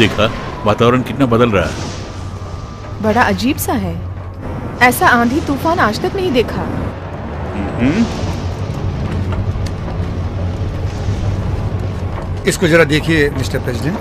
देखा वातावरण कितना बदल रहा है। बड़ा अजीब सा है, ऐसा आंधी तूफान आज तक नहीं देखा। इसको जरा देखिए मिस्टर प्रेसिडेंट।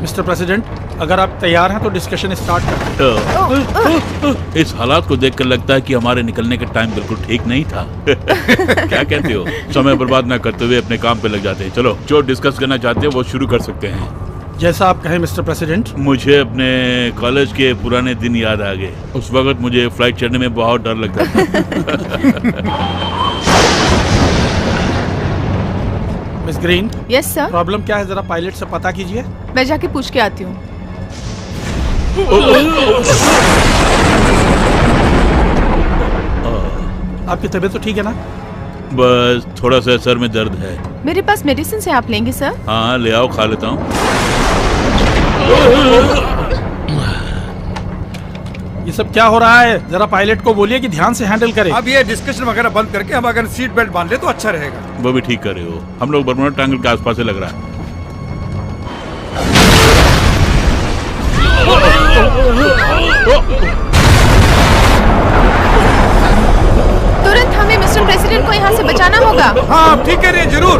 मिस्टर प्रेसिडेंट, अगर आप तैयार हैं तो डिस्कशन स्टार्ट करते इस हालात को देखकर लगता है कि हमारे निकलने का टाइम बिल्कुल ठीक नहीं था। क्या कहते हो? समय बर्बाद ना करते हुए अपने काम पे लग जाते हैं। चलो, जो डिस्कस करना चाहते हैं वो शुरू कर सकते हैं। जैसा आप कहें मिस्टर प्रेसिडेंट। मुझे अपने कॉलेज के पुराने दिन याद आ गए। उस वक्त मुझे फ्लाइट चढ़ने में बहुत डर लगता था। Miss green. Yes sir. Problem क्या है, जरा पायलट से पता कीजिए। मैं जाके पूछ के आती हूँ। आपकी तबीयत तो ठीक है ना? बस थोड़ा सा सर में दर्द है। मेरे पास मेडिसिन है, आप लेंगे सर? हाँ ले आओ, खा लेता हूँ। ये सब क्या हो रहा है? जरा पायलट को बोलिए कि ध्यान से हैंडल करे। अब ये डिस्कशन वगैरह बंद करके हम अगर सीट बेल्ट बांध ले तो अच्छा रहेगा। वो भी ठीक कर रहे हो। हम लोग बर्मुडा ट्रायंगल के आसपास से लग रहा है। तुरंत हमें मिस्टर प्रेसिडेंट को यहाँ से बचाना होगा। हाँ आप ठीक कह रहे हैं, जरूर।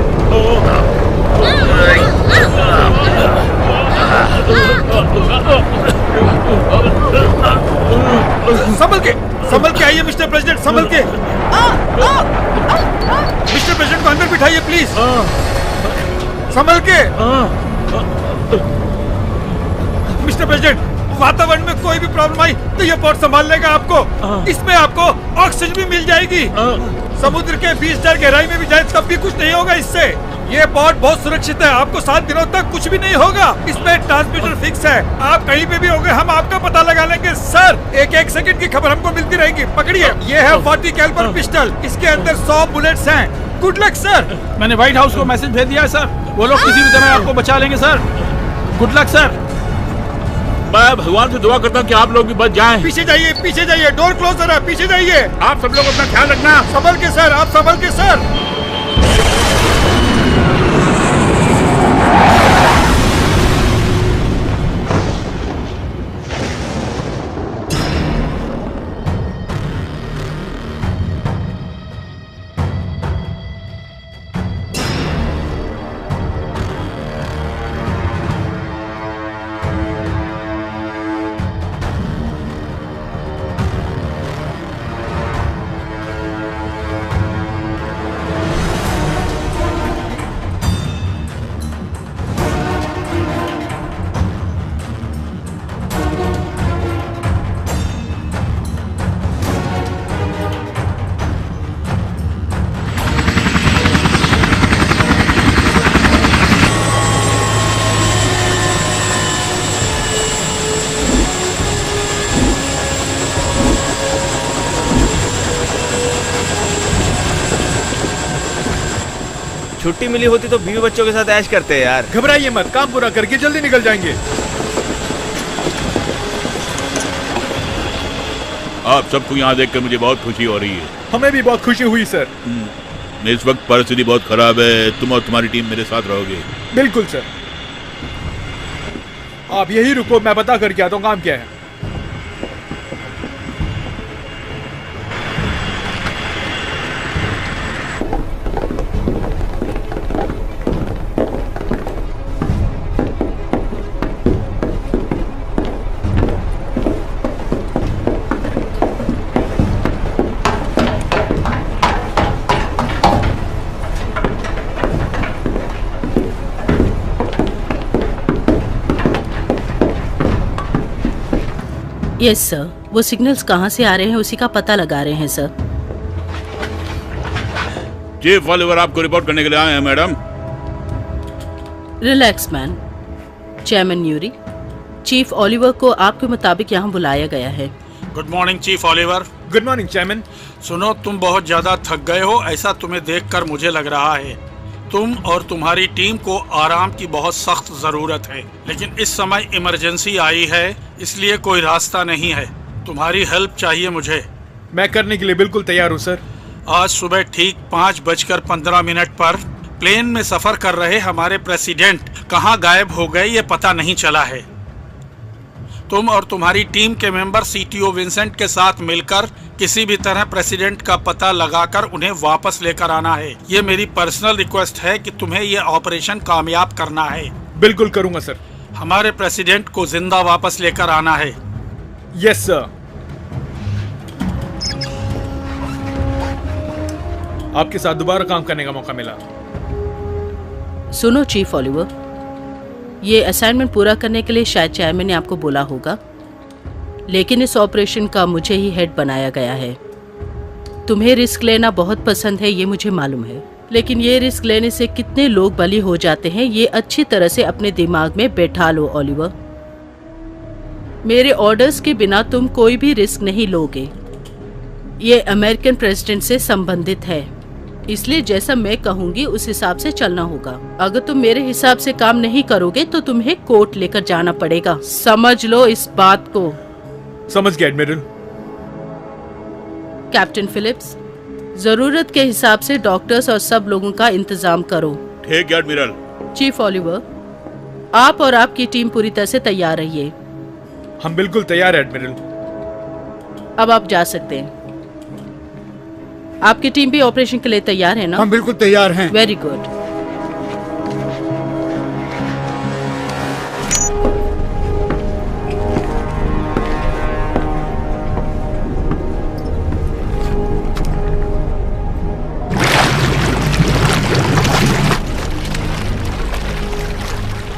संभल के आइए मिस्टर प्रेसिडेंट, संभल के। मिस्टर प्रेसिडेंट को अंदर बिठाइए प्लीज। संभल के। मिस्टर प्रेसिडेंट, वातावरण में कोई भी प्रॉब्लम आई तो ये पोर्ट संभाल लेगा आपको। इसमें आपको ऑक्सीजन भी मिल जाएगी। समुद्र के 20 मीटर गहराई में भी जाए तब भी कुछ नहीं होगा इससे। ये पोर्ट बहुत सुरक्षित है, आपको 7 दिनों तक कुछ भी नहीं होगा। इसमें ट्रांसमीटर फिक्स है, आप कहीं पे भी होंगे हम आपका पता लगा लेंगे। सर, एक सेकंड की खबर हमको मिलती रहेगी। पकड़िए, ये है 40 कैलिबर पिस्टल, इसके अंदर 100 बुलेट्स हैं। Good luck sir. मैंने व्हाइट हाउस को मैसेज भेज दिया है सर, वो लोग किसी भी तरह आपको बचा लेंगे सर। Good luck sir. मैं भगवान से दुआ करता हूँ कि आप लोग भी बच जाएं। पीछे जाइए, डोर क्लोजर है, पीछे जाइए। आप सब लोग अपना ख्याल रखना। संभल के सर, आप संभल के सर। छुट्टी मिली होती तो बीवी बच्चों के साथ ऐश करते हैं यार। घबराइए मत, काम पूरा करके जल्दी निकल जाएंगे। आप सबको यहाँ देखकर मुझे बहुत खुशी हो रही है। हमें भी बहुत खुशी हुई सर। इस वक्त परिस्थिति बहुत खराब है, तुम और तुम्हारी टीम मेरे साथ रहोगे। बिल्कुल सर। आप यही रुको, मैं पता करके आता हूँ काम क्या है। यस सर, वो सिग्नल्स कहाँ से आ रहे हैं उसी का पता लगा रहे हैं सर। चीफ ओलिवर आपको रिपोर्ट करने के लिए आए हैं madam. Relax man. Chairman Newry, chief Oliver को आपके मुताबिक यहाँ बुलाया गया है। Good morning chief Oliver. Good morning chairman. सुनो, तुम बहुत ज्यादा थक गए हो, ऐसा तुम्हें देखकर मुझे लग रहा है। तुम और तुम्हारी टीम को आराम की बहुत सख्त जरूरत है, लेकिन इस समय इमरजेंसी आई है, इसलिए कोई रास्ता नहीं है। तुम्हारी हेल्प चाहिए मुझे। मैं करने के लिए बिल्कुल तैयार हूँ सर। आज सुबह ठीक 5:15 पर प्लेन में सफर कर रहे हमारे प्रेसिडेंट कहाँ गायब हो गए ये पता नहीं चला है। तुम और तुम्हारी टीम के मेंबर सीटीओ विंसेंट के साथ मिलकर किसी भी तरह प्रेसिडेंट का पता लगाकर उन्हें वापस लेकर आना है। ये मेरी पर्सनल रिक्वेस्ट है कि तुम्हें ये ऑपरेशन कामयाब करना है। बिल्कुल करूंगा सर। हमारे प्रेसिडेंट को जिंदा वापस लेकर आना है। Yes sir. आपके साथ दोबारा काम करने का मौका मिला। सुनो चीफ ओलिवर, ये असाइनमेंट पूरा करने के लिए शायद चेयरमैन ने आपको बोला होगा, लेकिन इस ऑपरेशन का मुझे ही हेड बनाया गया है। तुम्हें रिस्क लेना बहुत पसंद है, ये मुझे मालूम है, लेकिन ये रिस्क लेने से कितने लोग बली हो जाते हैं ये अच्छी तरह से अपने दिमाग में बैठा लो ओलिवर। मेरे ऑर्डर्स के बिना तुम कोई भी रिस्क नहीं लोगे। ये अमेरिकन प्रेसिडेंट से संबंधित है, इसलिए जैसा मैं कहूंगी उस हिसाब से चलना होगा। अगर तुम मेरे हिसाब से काम नहीं करोगे तो तुम्हें कोर्ट लेकर जाना पड़ेगा। समझ लो इस बात को। समझ गया एडमिरल। कैप्टन फिलिप्स, जरूरत के हिसाब से डॉक्टर्स और सब लोगों का इंतजाम करो। ठीक है एडमिरल। चीफ ओलिवर, आप और आपकी टीम पूरी तरह से तैयार रहिए। हम बिल्कुल तैयार है एडमिरल। अब आप जा सकते हैं। आपकी टीम भी ऑपरेशन के लिए तैयार है ना? हम बिल्कुल तैयार हैं। Very good.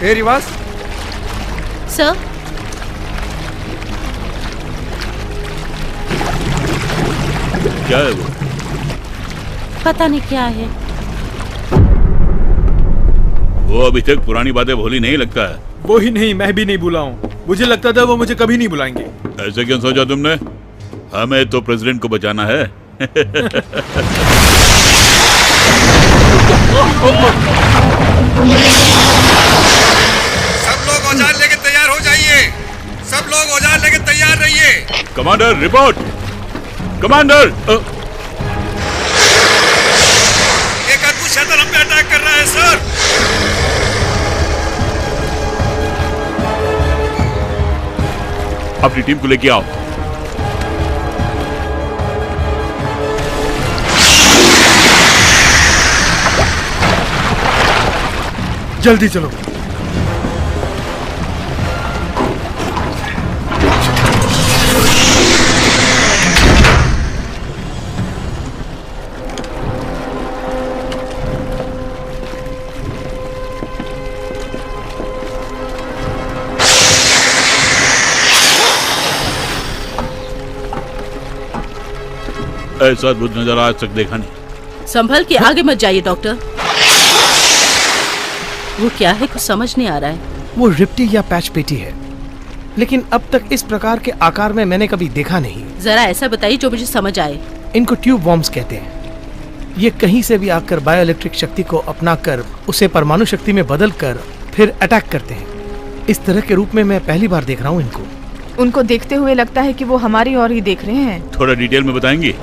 ए रिवाज, सर, क्या है वो? पता नहीं क्या है। वो अभी तक पुरानी बातें भूली नहीं लगता है। वो ही नहीं, मैं भी नहीं भूला हूँ। मुझे लगता था वो मुझे कभी नहीं बुलाएंगे। ऐसे क्यों सोचा तुमने? हमें तो प्रेसिडेंट को बचाना है। सब लोग औजार लेके तैयार हो जाइए। सब लोग औजार लेके तैयार रहिए। Commander report. कमांडर, एक अद्भुत शैतान हम पे अटैक कर रहा है सर। अपनी टीम को लेके आओ। जल्दी चलो। ऐसा अद्भुत नजारा आज तक देखा नहीं। संभल के आगे मत जाइए डॉक्टर। वो क्या है, कुछ समझ नहीं आ रहा है। वो रिप्टी या पैच पेटी है, लेकिन अब तक इस प्रकार के आकार में मैंने कभी देखा नहीं। जरा ऐसा बताइए जो मुझे समझ आए। इनको ट्यूब बॉम्ब्स कहते हैं। ये कहीं से भी आकर बायोइलेक्ट्रिक शक्ति को अपनाकर उसे परमाणु शक्ति में बदलकर फिर अटैक करते हैं। इस तरह के रूप में मैं पहली बार देख रहा हूँ इनको। उनको देखते हुए लगता है कि वो हमारी ओर ही देख रहे हैं। थोड़ा डिटेल में बताएंगी?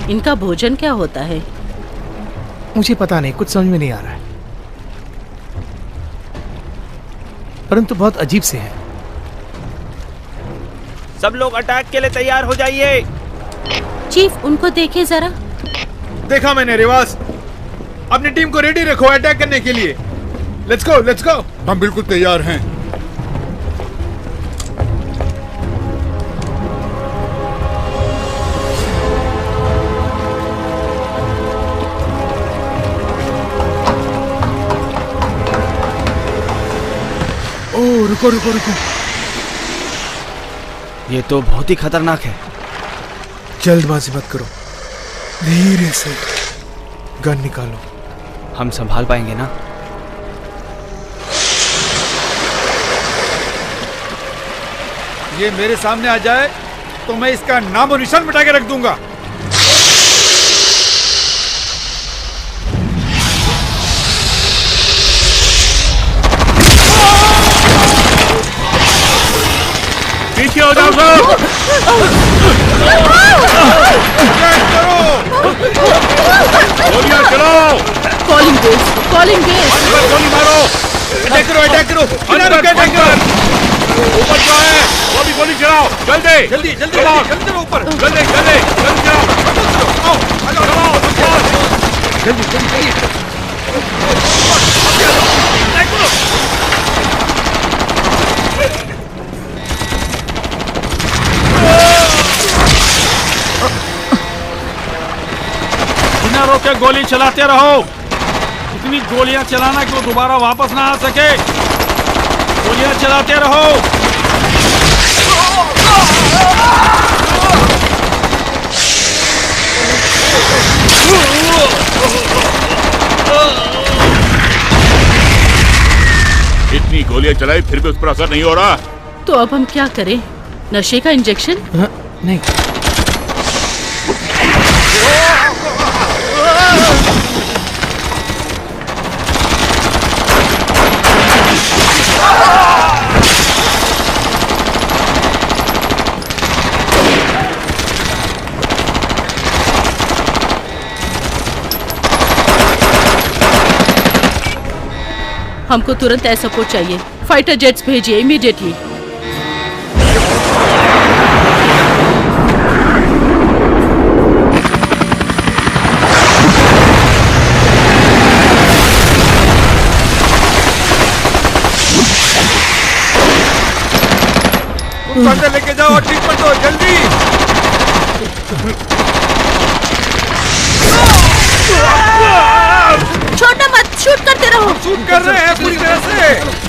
इनका भोजन क्या होता है? मुझे पता नहीं, कुछ समझ में नहीं आ रहा है, परंतु बहुत अजीब से है। सब लोग अटैक के लिए तैयार हो जाइए। चीफ, उनको देखिए जरा। देखा मैंने रिवाज। अपनी टीम को रेडी रखो अटैक करने के लिए। लेट्स गो, लेट्स गो। हम बिल्कुल तैयार हैं। ओह, रुको रुको रुको। ये तो बहुत ही खतरनाक है। जल्दबाजी मत करो, धीरे से गन निकालो। हम संभाल पाएंगे ना? ये मेरे सामने आ जाए तो मैं इसका नामो निशान मिटा के रख दूंगा। पीछे हो जाओ सब। गोलियां चलाओ। Calling base, calling base. गोली मारो। अटैक करो, अटैक करो। अटैक ऊपर जो है वो भी गोली चलाओ। जल्दी जल्दी जल्दी जल्दी चलो ऊपर। जल्दी जल्दी जल्दी चलाओ। चलाओ जल्दी जल्दी बिना रोके गोली चलाते रहो। इतनी गोलियां चलाना कि वो दोबारा वापस ना आ सके। गोलियां चलाते रहो। इतनी गोलियां चलाई फिर भी उस पर असर नहीं हो रहा। तो अब हम क्या करें? नशे का इंजेक्शन? नहीं, हमको तुरंत एयर सपोर्ट चाहिए। फाइटर जेट्स भेजिए इमीडिएटली। अंदर लेके जाओ और ट्रीटमेंट दो जल्दी। छोड़ना मत, शूट करते रहो। शूट कर रहे हैं पूरी तरह से।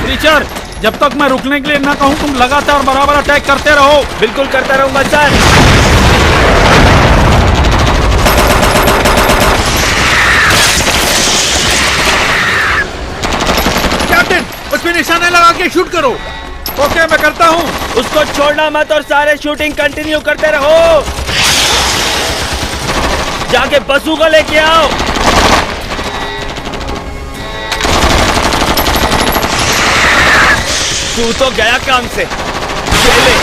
टीचर, जब तक मैं रुकने के लिए ना कहूँ तुम लगातार बराबर अटैक करते रहो। बिल्कुल करता रहूंगा सर। कैप्टन, उस पे निशाना लगा के शूट करो। ओके, मैं करता हूँ। उसको छोड़ना मत और सारे शूटिंग कंटिन्यू करते रहो। जाके बसू को लेके आओ। तू तो गया काम से। ये ले।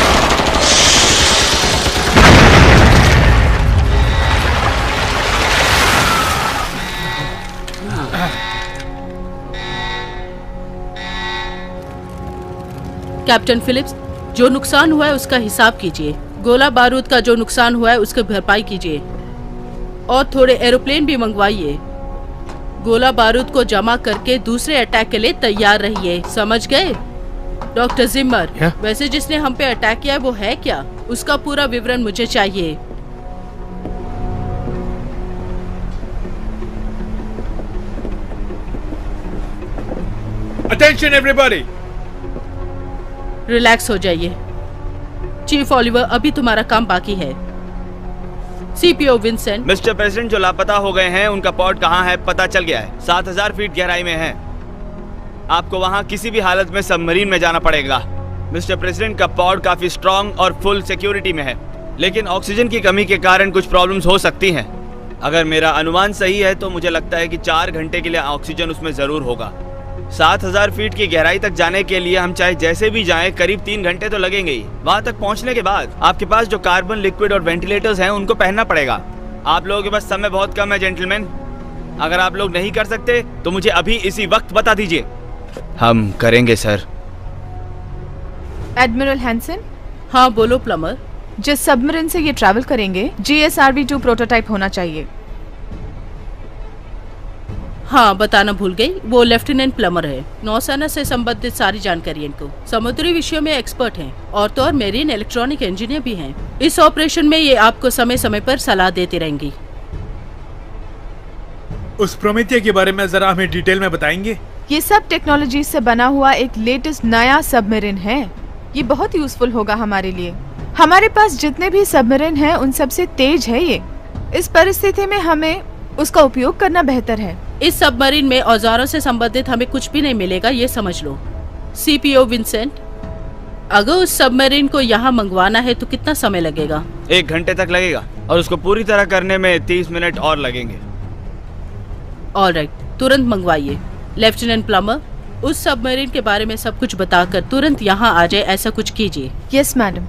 कैप्टन फिलिप्स, जो नुकसान हुआ है उसका हिसाब कीजिए। गोला बारूद का जो नुकसान हुआ है उसकी भरपाई कीजिए और थोड़े एरोप्लेन भी मंगवाइए। गोला बारूद को जमा करके दूसरे अटैक के लिए तैयार रहिए, समझ गए? डॉक्टर जिम्मर, वैसे जिसने हम पे अटैक किया है वो है क्या? उसका पूरा विवरण मुझे चाहिए। Attention everybody. रिलैक्स हो जाइए। चीफ ओलिवर, अभी तुम्हारा काम बाकी है। CPO Vincent. मिस्टर प्रेसिडेंट, जो लापता हो गए हैं उनका पॉड कहाँ है पता चल गया है। 7000 फीट गहराई में है। आपको वहाँ किसी भी हालत में सबमरीन में जाना पड़ेगा। मिस्टर प्रेसिडेंट का पॉड काफी स्ट्रॉन्ग और फुल सिक्योरिटी में है, लेकिन ऑक्सीजन की कमी के कारण कुछ प्रॉब्लम्स हो सकती हैं। अगर मेरा अनुमान सही है तो मुझे लगता है कि 4 घंटे के लिए ऑक्सीजन उसमें जरूर होगा। 7000 फीट की गहराई तक जाने के लिए हम चाहे जैसे भी जाएं करीब 3 घंटे तो लगेंगे ही। वहां तक पहुंचने के बाद आपके पास जो कार्बन लिक्विड और वेंटिलेटर्स हैं उनको पहनना पड़ेगा। आप लोगों के पास समय बहुत कम है जेंटलमैन। अगर आप लोग नहीं कर सकते तो मुझे अभी इसी वक्त बता दीजिए। हम करेंगे सर। Admiral Hansen. हाँ बोलो प्लमर। जिस सबमरीन से ये ट्रैवल करेंगे GSRV-2 प्रोटोटाइप होना चाहिए। हाँ बताना भूल गई, वो लेफ्टिनेंट प्लमर है। नौसेना से संबंधित सारी जानकारी इनको। समुद्री विषयों में एक्सपर्ट हैं और तो और मेरीन इलेक्ट्रॉनिक इंजीनियर भी हैं। इस ऑपरेशन में ये आपको समय समय पर सलाह देती रहेंगी। उस प्रोमेथिया के बारे में जरा हमें डिटेल में बताएंगे? ये सब टेक्नोलॉजी से बना हुआ एक लेटेस्ट नया सबमरीन है। ये बहुत यूजफुल होगा हमारे लिए। हमारे पास जितने भी सबमरीन हैं उन सबसे तेज है ये। इस परिस्थिति में हमें उसका उपयोग करना बेहतर है। इस सबमरीन में औजारों से संबंधित हमें कुछ भी नहीं मिलेगा, ये समझ लो। सीपीओ विंसेंट, अगर उस सबमरीन को यहाँ मंगवाना है तो कितना समय लगेगा? 1 घंटे तक लगेगा और उसको पूरी तरह करने में 30 मिनट और लगेंगे। ऑलराइट, तुरंत मंगवाइए। लेफ्टिनेंट प्लमर, उस सबमरीन के बारे में सब कुछ बताकर तुरंत यहाँ आ जाए, ऐसा कुछ कीजिए। Yes madam.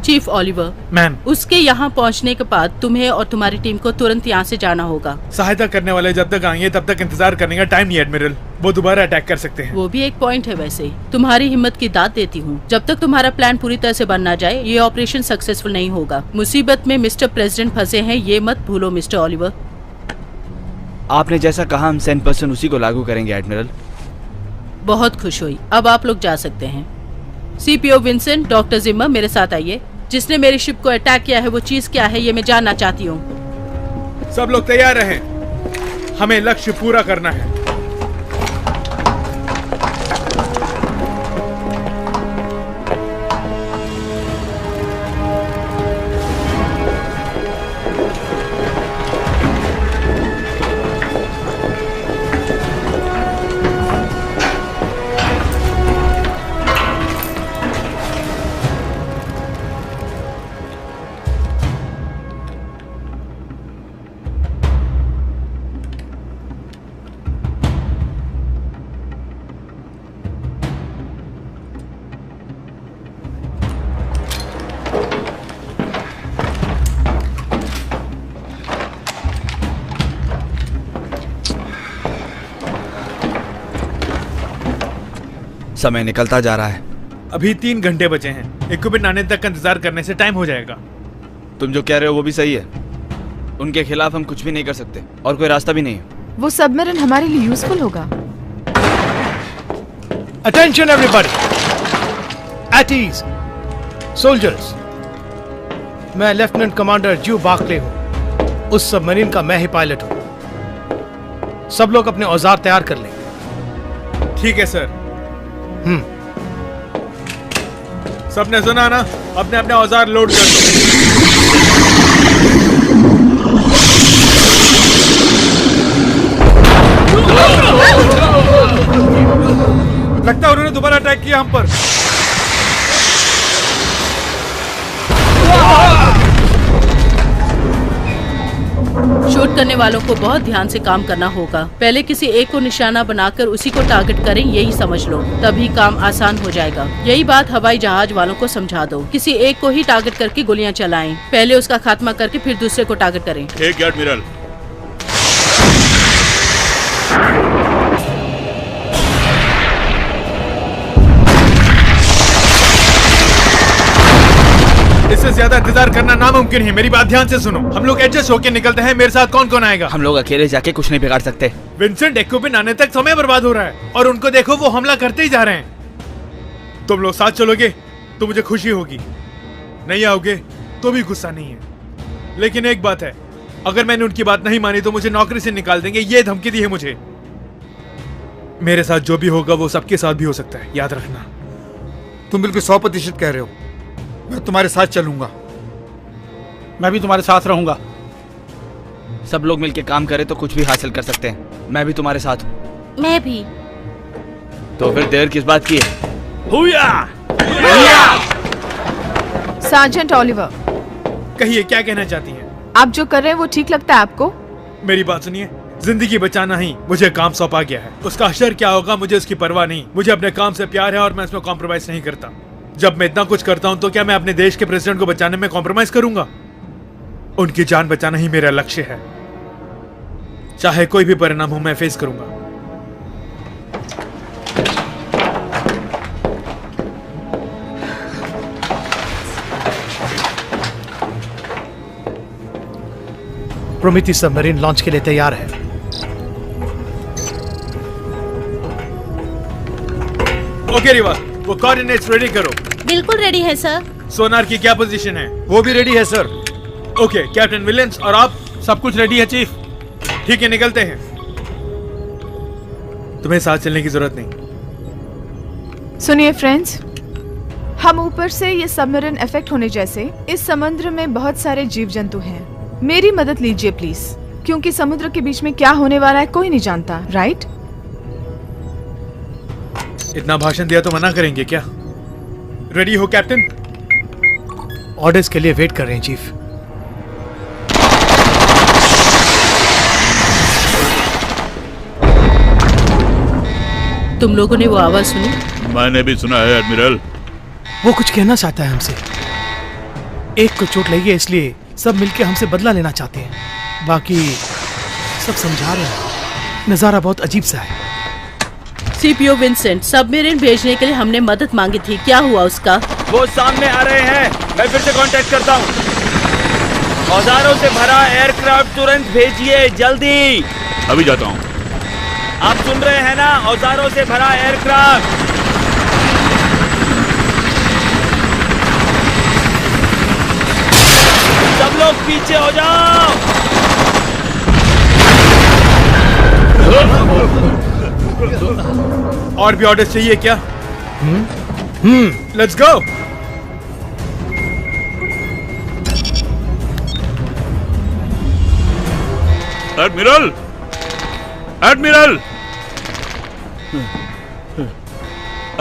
Chief Oliver, ma'am, उसके यहाँ पहुँचने के बाद तुम्हें और तुम्हारी टीम को तुरंत यहाँ से जाना होगा। सहायता करने वाले जब तक आएंगे तब तक इंतजार करने का टाइम नहीं एडमिरल, वो दोबारा अटैक कर सकते हैं। वो भी एक पॉइंट है। वैसे तुम्हारी हिम्मत की दाद देती हूँ। जब तक तुम्हारा प्लान पूरी तरह से बन ना जाए ये ऑपरेशन सक्सेसफुल नहीं होगा। मुसीबत में मिस्टर प्रेसिडेंट फंसे हैं, ये मत भूलो मिस्टर ओलिवर। आपने जैसा कहा हम 100% उसी को लागू करेंगे एडमिरल। बहुत खुश हुई, अब आप लोग जा सकते हैं। सीपीओ विंसेंट, डॉक्टर जिम्मर, मेरे साथ आइए। जिसने मेरी शिप को अटैक किया है वो चीज क्या है ये मैं जानना चाहती हूँ। सब लोग तैयार रहें, हमें लक्ष्य पूरा करना है। समय निकलता जा रहा है। अभी 3 घंटे बचे हैं। इक्विपमेंट आने तक का इंतजार करने से टाइम हो जाएगा। तुम जो कह रहे हो वो भी सही है। उनके खिलाफ हम कुछ भी नहीं कर सकते और कोई रास्ता भी नहीं है। वो सबमरीन हमारे लिए यूजफुल होगा। Attention everybody, at ease soldiers. मैं लेफ्टिनेंट कमांडर ज्यू बार्कले हूं। उस सबमरीन का मैं ही पायलट हूं। सब लोग अपने औजार तैयार कर लें। ठीक है सर। सबने सुना ना, अपने अपने औजार लोड कर लो। लगता है उन्होंने दोबारा अटैक किया हम पर। शूट करने वालों को बहुत ध्यान से काम करना होगा। पहले किसी एक को निशाना बनाकर उसी को टारगेट करें, यही समझ लो, तभी काम आसान हो जाएगा। यही बात हवाई जहाज वालों को समझा दो। किसी एक को ही टारगेट करके गोलियां चलाएं। पहले उसका खात्मा करके फिर दूसरे को टारगेट करें। ठीक है एडमिरल। इससे ज्यादा इंतजार करना नामुमकिन है। मेरी बात ध्यान से सुनो। हम लोग एडजस्ट होके निकलते हैं। मेरे साथ कौन कौन आएगा? हम लोग अकेले जाके कुछ नहीं बिगाड़ सकते। विंसेंट, इक्विपमेंट आने तक समय बर्बाद हो रहा है और उनको देखो वो हमला करते ही जा रहे हैं। तुम लोग साथ चलोगे तो मुझे खुशी होगी, नहीं आओगे तो भी गुस्सा नहीं है। लेकिन एक बात है, अगर मैंने उनकी बात नहीं मानी तो मुझे नौकरी से निकाल देंगे, ये धमकी दी है मुझे। मेरे साथ जो भी होगा वो सबके साथ भी हो सकता है, याद रखना। तुम बिल्कुल 100% कह रहे हो। मैं तुम्हारे साथ चलूंगा। मैं भी तुम्हारे साथ रहूंगा। सब लोग मिलके काम करें तो कुछ भी हासिल कर सकते हैं। मैं भी तुम्हारे साथ हूँ। मैं भी। तो फिर देर किस बात की है? हुया! सार्जेंट ओलिवर, कहिए क्या कहना चाहती हैं? आप जो कर रहे हैं वो ठीक लगता है आपको? मेरी बात सुनिए, जिंदगी बचाना ही मुझे काम सौंपा गया है। उसका अशर क्या होगा मुझे उसकी परवाह नहीं। मुझे अपने काम से प्यार है और मैं इसमें कॉम्प्रोमाइज नहीं करता। जब मैं इतना कुछ करता हूं तो क्या मैं अपने देश के प्रेसिडेंट को बचाने में कॉम्प्रोमाइज करूंगा? उनकी जान बचाना ही मेरा लक्ष्य है। चाहे कोई भी परिणाम हो मैं फेस करूंगा। प्रोमीथी सबमरीन लॉन्च के लिए तैयार है। ओके रिवा, वो कोऑर्डिनेट्स रेडी करो। बिल्कुल रेडी है सर। सोनार की क्या पोजीशन है? वो भी रेडी है सर। ओके, कैप्टन विलियम्स और आप? सब कुछ रेडी है चीफ। ठीक है, निकलते हैं। तुम्हें साथ चलने की जरूरत नहीं। सुनिए फ्रेंड्स, हम ऊपर से ये सबमरीन इफेक्ट होने जैसे इस समुद्र में बहुत सारे जीव जंतु हैं। मेरी मदद लीजिए प्लीज। क्योंकि समुद्र के बीच में क्या होने वाला है कोई नहीं जानता, राइट? इतना भाषण दिया तो मना करेंगे क्या? रेडी हो कैप्टन? ऑर्डर्स के लिए वेट कर रहे हैं चीफ। तुम लोगों ने वो आवाज सुनी? मैंने भी सुना है एडमिरल। वो कुछ कहना चाहता है हमसे। एक को चोट लगी है इसलिए सब मिलके हमसे बदला लेना चाहते हैं। बाकी सब समझा रहे हैं। नजारा बहुत अजीब सा है। सीपीओ विंसेंट, सबमरीन भेजने के लिए हमने मदद मांगी थी, क्या हुआ उसका? वो सामने आ रहे हैं, मैं फिर से कांटेक्ट करता हूँ। औजारों से भरा एयरक्राफ्ट तुरंत भेजिए, जल्दी। अभी जाता हूँ। आप सुन रहे हैं ना? औजारों से भरा एयरक्राफ्ट। सब लोग पीछे हो जाओ। और भी ऑर्डर्स चाहिए क्या? Let's go. एडमिरल, एडमिरल,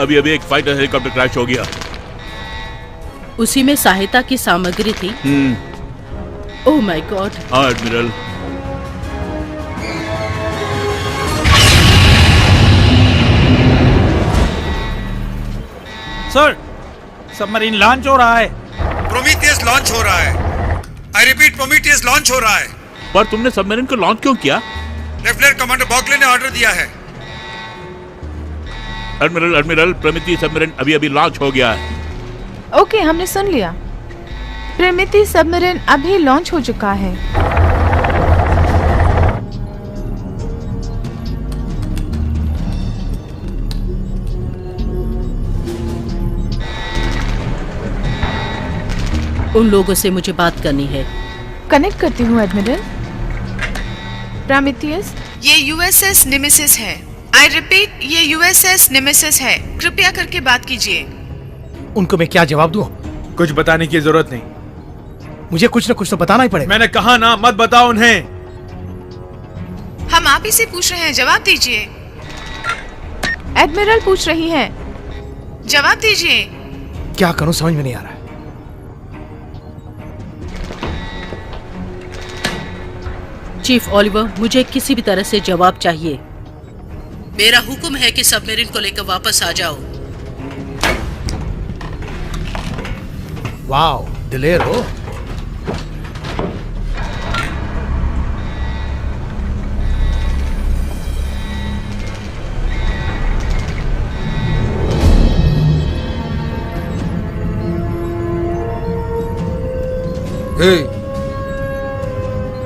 अभी अभी एक फाइटर हेलीकॉप्टर क्रैश हो गया। उसी में सहायता की सामग्री थी। Oh my God. हाँ एडमिरल। सर, सबमरीन लॉन्च हो रहा है। प्रोमीथियस लॉन्च हो रहा है। आई रिपीट, प्रोमीथियस लॉन्च हो रहा है। पर तुमने सबमरीन को लॉन्च क्यों किया? लेफ्टिनेंट कमांडर बॉकले ने ऑर्डर दिया है। एडमिरल, एडमिरल, प्रोमीथियस सबमरीन अभी अभी लॉन्च हो गया है। ओके, हमने सुन लिया। प्रोमीथियस सबमरीन अभी लॉन्च हो चुका है। उन लोगों से मुझे बात करनी है। कनेक्ट करती हूँ एडमिरल। प्रोमीथियस, ये यूएसएस नेमेसिस है। आई रिपीट, ये यूएसएस नेमेसिस है। कृपया करके बात कीजिए। उनको मैं क्या जवाब दूं? कुछ बताने की जरूरत नहीं। मुझे कुछ न कुछ तो बताना ही पड़ेगा। मैंने कहा ना, मत बताओ उन्हें। हम आप ही से पूछ रहे हैं, जवाब दीजिए। एडमिरल पूछ रही हैं, जवाब दीजिए। क्या करूं समझ में नहीं आ रहा है। चीफ ओलिवर, मुझे किसी भी तरह से जवाब चाहिए। मेरा हुक्म है कि सबमरीन को लेकर वापस आ जाओ। वाओ, दिलेर हो।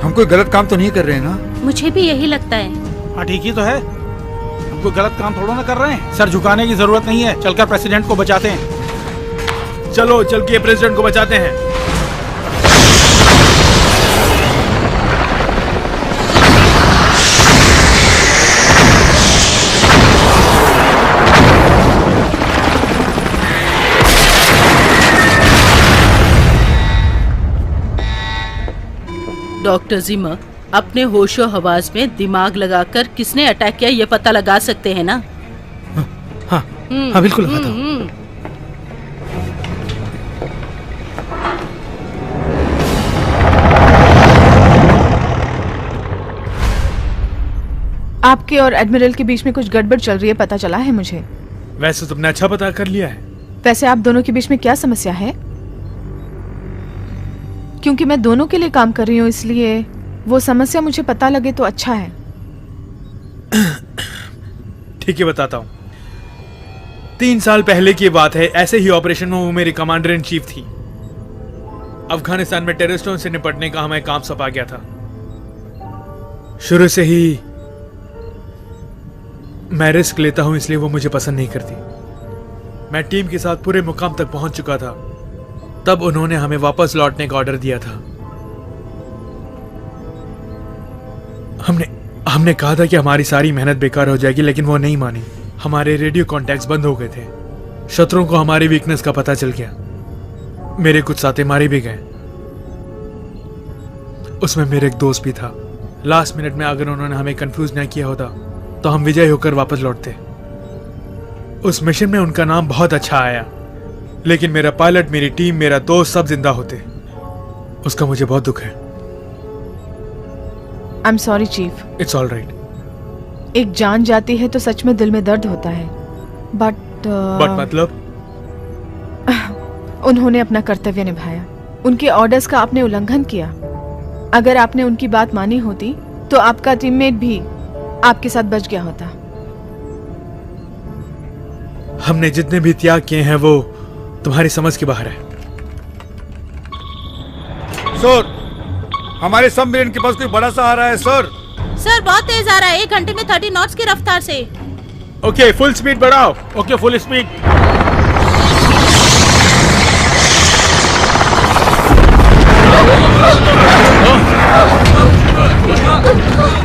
हम कोई गलत काम तो नहीं कर रहे हैं ना? मुझे भी यही लगता है। हाँ ठीक ही तो है, हम कोई गलत काम थोड़ा ना कर रहे हैं। सर झुकाने की जरूरत नहीं है, चलकर प्रेसिडेंट को बचाते हैं। चलो चल के प्रेसिडेंट को बचाते हैं। डॉक्टर जिमर, अपने होशो हवास में दिमाग लगाकर किसने अटैक किया ये पता लगा सकते हैं ना? हाँ, हाँ बिल्कुल लगाता हूं। आपके और एडमिरल के बीच में कुछ गड़बड़ चल रही है, पता चला है मुझे। वैसे तुमने अच्छा पता कर लिया है। वैसे आप दोनों के बीच में क्या समस्या है? क्योंकि मैं दोनों के लिए काम कर रही हूँ, इसलिए वो समस्या मुझे पता लगे तो अच्छा है। ठीक है, बताता हूँ। 3 साल पहले की बात है, ऐसे ही ऑपरेशन में वो मेरी कमांडर इन चीफ थी। अफगानिस्तान में टेररिस्टों से निपटने का हमें काम सौंपा गया था। शुरू से ही मैं रिस्क लेता हूं, इसलिए वो मुझे पसंद नहीं करती। मैं टीम के साथ पूरे मुकाम तक पहुंच चुका था, तब उन्होंने हमें वापस लौटने का ऑर्डर दिया था। हमने कहा था कि हमारी सारी मेहनत बेकार हो जाएगी, लेकिन वो नहीं मानी। हमारे रेडियो कॉन्टैक्ट्स बंद हो गए थे। शत्रुओं को हमारी वीकनेस का पता चल गया। मेरे कुछ साथी मारे भी गए। उसमें मेरे एक दोस्त भी था। लास्ट मिनट में अगर उन्होंने हमें कंफ्यूज नहीं किया होता तो हम विजय होकर वापस लौटते। उस मिशन में उनका नाम बहुत अच्छा आया, लेकिन मेरा पायलट, मेरी टीम, मेरा दोस्त सब जिंदा होते। उसका मुझे बहुत दुख है। I am sorry chief. It's all right. एक जान जाती है तो सच में दिल में दर्द होता है, बट मतलब उन्होंने अपना कर्तव्य निभाया। उनके ऑर्डर्स का आपने उल्लंघन किया। अगर आपने उनकी बात मानी होती तो आपका टीममेट भी आपके साथ बच गया होता। हमने जितने भी त्याग किए हैं वो तुम्हारी समझ के बाहर है। सर, हमारे सबमरीन के पास कोई बड़ा सहारा है सर। सर बहुत तेज आ रहा है, 1 घंटे में 30 नॉट्स की रफ्तार से। ओके, फुल स्पीड बढ़ाओ। Okay, full speed.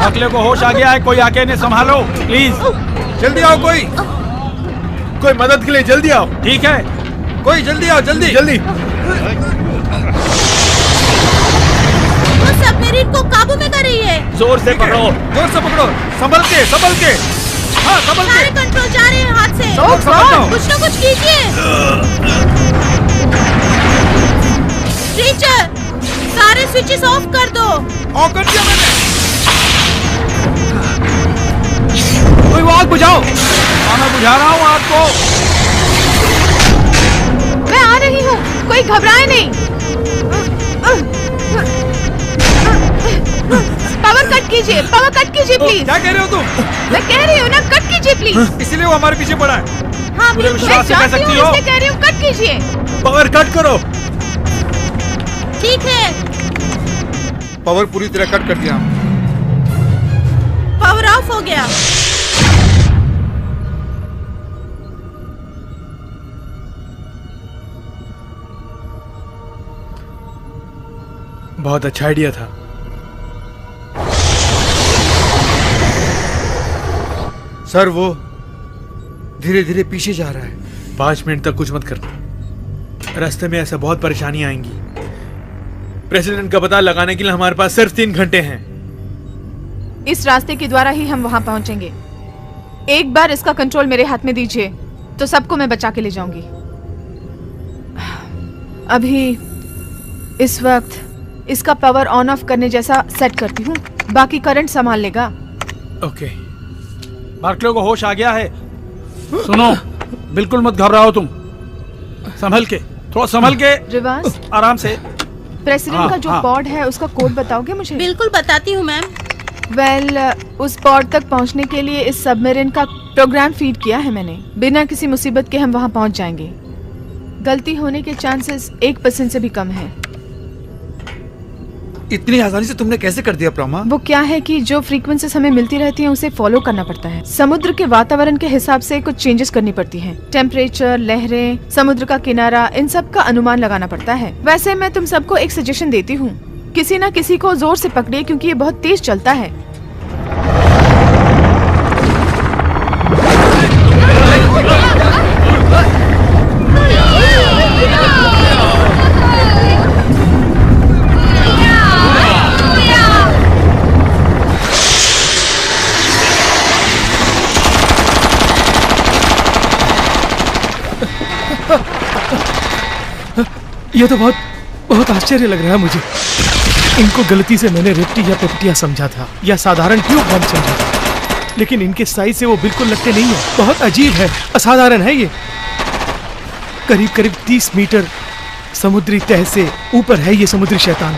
अगले को होश आ गया है, कोई आके इन्हें संभालो प्लीज। जल्दी आओ, कोई मदद के लिए जल्दी आओ। ठीक है, कोई जल्दी आओ, जल्दी जल्दी। वो सबमरीन को काबू में कर रही है। जोर से पकड़ो, जोर से पकड़ो, संभल के, संभल के। हाँ, संभल के। सारे कंट्रोल जा रहे हैं हाथ से। कुछ ना कुछ कीजिए। टीचर, सारे स्विचेस ऑफ कर दो। ऑफ कर दिया मैंने। कोई वो आग बुझाओ। मैं बुझा रहा हूँ आग को। मैं आ रही हूँ, कोई घबराए नहीं। पावर कट कीजिए, पावर कट कीजिए प्लीज। क्या कह रहे हो तुम? मैं कह रही हूँ ना, कट कीजिए प्लीज। इसलिए वो हमारे पीछे पड़ा है। हाँ, पूरे मैं विश्वास से कह जानती सकती हूँ, हो। इसलिए कह रही हूँ, कट कीजिए। पावर कट करो। ठीक है, पावर पूरी तरह कट कर दिया। पावर ऑफ हो गया। बहुत अच्छा आइडिया था। सर, वो धीरे धीरे पीछे जा रहा है। 5 मिनट तक कुछ मत करना, रास्ते में ऐसा बहुत परेशानी आएंगी। प्रेसिडेंट का पता लगाने के लिए हमारे पास सिर्फ 3 घंटे हैं। इस रास्ते के द्वारा ही हम वहां पहुंचेंगे। एक बार इसका कंट्रोल मेरे हाथ में दीजिए तो सबको मैं बचा के ले जाऊंगी। अभी इस वक्त इसका पावर ऑन ऑफ करने जैसा सेट करती हूँ, बाकी करंट संभाल लेगा। ओके। बार्कले को होश आ गया है। सुनो, बिल्कुल मत घबराओ तुम। संभल के, थोड़ा संभल के, रिवाज आराम से। प्रेसिडेंट का जो पॉड है उसका कोड बताओगे मुझे? बिल्कुल बताती हूँ मैम। वेल, उस पॉड तक पहुंचने के लिए इस सबमरीन का प्रोग्राम फीड किया है मैंने। बिना किसी मुसीबत के हम वहां पहुंच जाएंगे। गलती होने के चांसेस 1% से भी कम है। इतनी आसानी से तुमने कैसे कर दिया प्रमा? वो क्या है कि जो फ्रीक्वेंसीज हमें मिलती रहती हैं उसे फॉलो करना पड़ता है। समुद्र के वातावरण के हिसाब से कुछ चेंजेस करनी पड़ती हैं। टेम्परेचर, लहरें, समुद्र का किनारा, इन सब का अनुमान लगाना पड़ता है। वैसे मैं तुम सबको एक सजेशन देती हूँ, किसी न किसी को जोर से पकड़िए क्योंकि ये बहुत तेज चलता है। ये तो बहुत आश्चर्य लग रहा है मुझे। इनको गलती से मैंने रेप्टी या पेप्टिया समझा था या साधारण ट्यूब बम समझा था, लेकिन इनके साइज से वो बिल्कुल लगते नहीं है। बहुत अजीब है, असाधारण है ये। करीब करीब 30 मीटर समुद्री तह से ऊपर है ये समुद्री शैतान।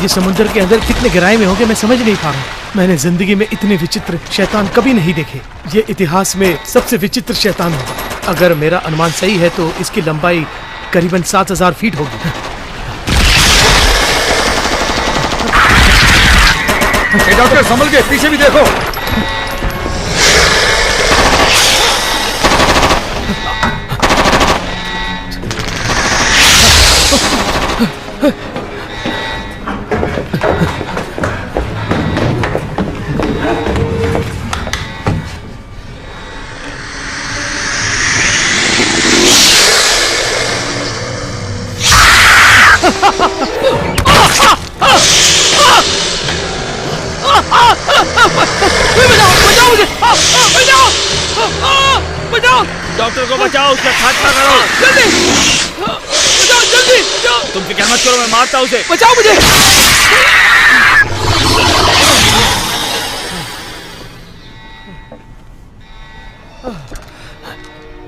ये समुद्र के अंदर कितने गहराई में होंगे मैं समझ नहीं पा रहा हूँ। मैंने जिंदगी में इतने विचित्र शैतान कभी नहीं देखे। ये इतिहास में सबसे विचित्र शैतान होगा। अगर मेरा अनुमान सही है तो इसकी लंबाई करीबन 7000 फीट होगी। डॉक्टर, संभल के, पीछे भी देखो। समुद्र को बचाओ, उसका खात्मा करो। जल्दी बचाओ, जल्दी बचाओ। तुम फिक्र मत करो, मैं मारता हूँ उसे। बचाओ मुझे।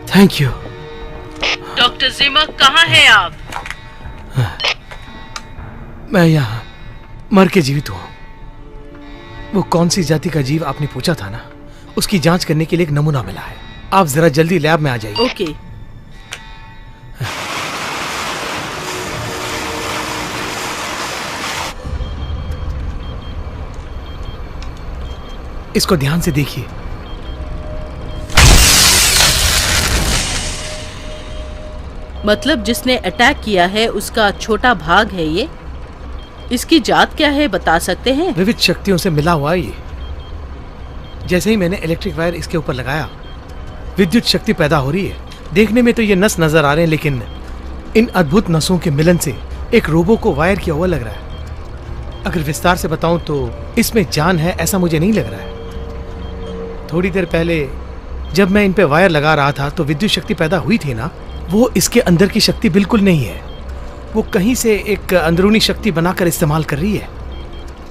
Thank you. डॉक्टर जिमर, कहाँ हैं आप? मैं यहाँ मर के जीवित हूँ। वो कौन सी जाति का जीव आपने पूछा था ना, उसकी जांच करने के लिए एक नमूना मिला है। आप जरा जल्दी लैब में आ जाइए। ओके। इसको ध्यान से देखिए। मतलब जिसने अटैक किया है उसका छोटा भाग है ये? इसकी जात क्या है, बता सकते हैं? विविध शक्तियों से मिला हुआ ये। जैसे ही मैंने इलेक्ट्रिक वायर इसके ऊपर लगाया, विद्युत शक्ति पैदा हो रही है। देखने में तो ये नस नजर आ रहे हैं, लेकिन इन अद्भुत नसों के मिलन से एक रोबो को वायर किया हुआ लग रहा है। अगर विस्तार से बताऊं तो इसमें जान है ऐसा मुझे नहीं लग रहा है। थोड़ी देर पहले जब मैं इन पे वायर लगा रहा था तो विद्युत शक्ति पैदा हुई थी ना, वो इसके अंदर की शक्ति बिल्कुल नहीं है। वो कहीं से एक अंदरूनी शक्ति बनाकर इस्तेमाल कर रही है।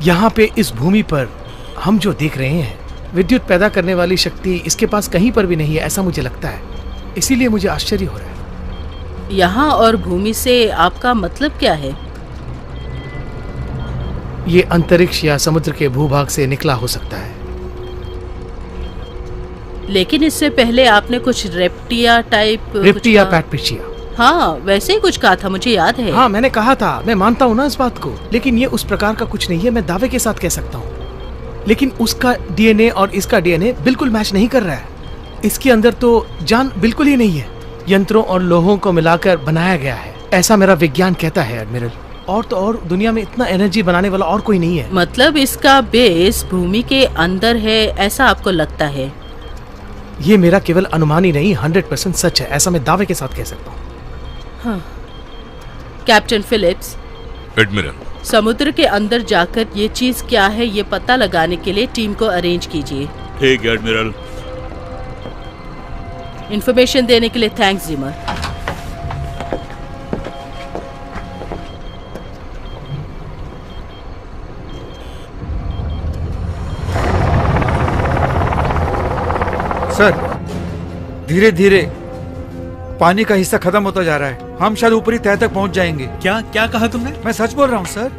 यहाँ पे इस भूमि पर हम जो देख रहे हैं, विद्युत पैदा करने वाली शक्ति इसके पास कहीं पर भी नहीं है, ऐसा मुझे लगता है। इसीलिए मुझे आश्चर्य हो रहा है। यहाँ और भूमि से आपका मतलब क्या है? ये अंतरिक्ष या समुद्र के भूभाग से निकला हो सकता है। लेकिन इससे पहले आपने कुछ रेप्टिया टाइप रेप्टिया पैटपिचिया, हाँ वैसे ही कुछ कहा था, मुझे याद है। हाँ मैंने कहा था, मैं मानता हूँ ना इस बात को, लेकिन ये उस प्रकार का कुछ नहीं है, मैं दावे के साथ कह सकता हूँ। लेकिन उसका डीएनए और इसका डीएनए बिल्कुल मैच नहीं कर रहा है। इसके अंदर तो जान बिल्कुल ही नहीं है, यंत्रों और लोहों को मिलाकर बनाया गया है, ऐसा मेरा विज्ञान कहता है एडमिरल। और तो और दुनिया में इतना एनर्जी बनाने वाला और कोई नहीं है। मतलब इसका बेस भूमि के अंदर है, ऐसा आपको लगता है? ये मेरा केवल अनुमान ही नहीं, 100% सच है, ऐसा मैं दावे के साथ कह सकता हूँ। हाँ। कैप्टन फिलिप्स, एडमिरल, समुद्र के अंदर जाकर ये चीज क्या है ये पता लगाने के लिए टीम को अरेंज कीजिए। ठीक है एडमिरल। इंफॉर्मेशन देने के लिए थैंक्स जिमर। सर, धीरे धीरे पानी का हिस्सा खत्म होता जा रहा है। हम शायद ऊपरी तह तक पहुंच जाएंगे। क्या क्या कहा तुमने? मैं सच बोल रहा हूँ सर।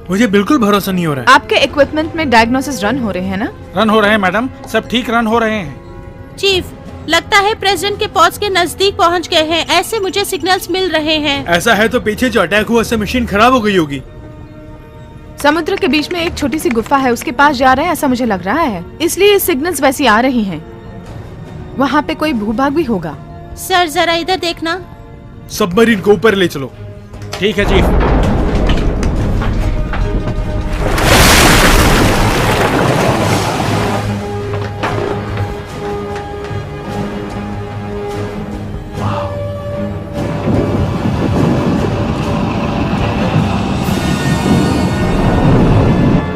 मुझे बिल्कुल भरोसा नहीं हो रहा है। आपके इक्विपमेंट में डायग्नोसिस रन हो रहे हैं ना? रन हो रहे हैं मैडम, सब ठीक रन हो रहे हैं। चीफ, लगता है प्रेसिडेंट के पॉज के नजदीक पहुंच गए हैं, ऐसे मुझे सिग्नल्स मिल रहे हैं। ऐसा है तो पीछे जो अटैक हुआ उससे मशीन खराब हो गई होगी। समुद्र के बीच में एक छोटी सी गुफा है, उसके पास जा रहे हैं ऐसा मुझे लग रहा है, इसलिए सिग्नल्स वैसी आ रही हैं। वहाँ पे कोई भूभाग भी होगा। सर जरा इधर देखना। सबमरीन को ऊपर ले चलो। ठीक है चीफ।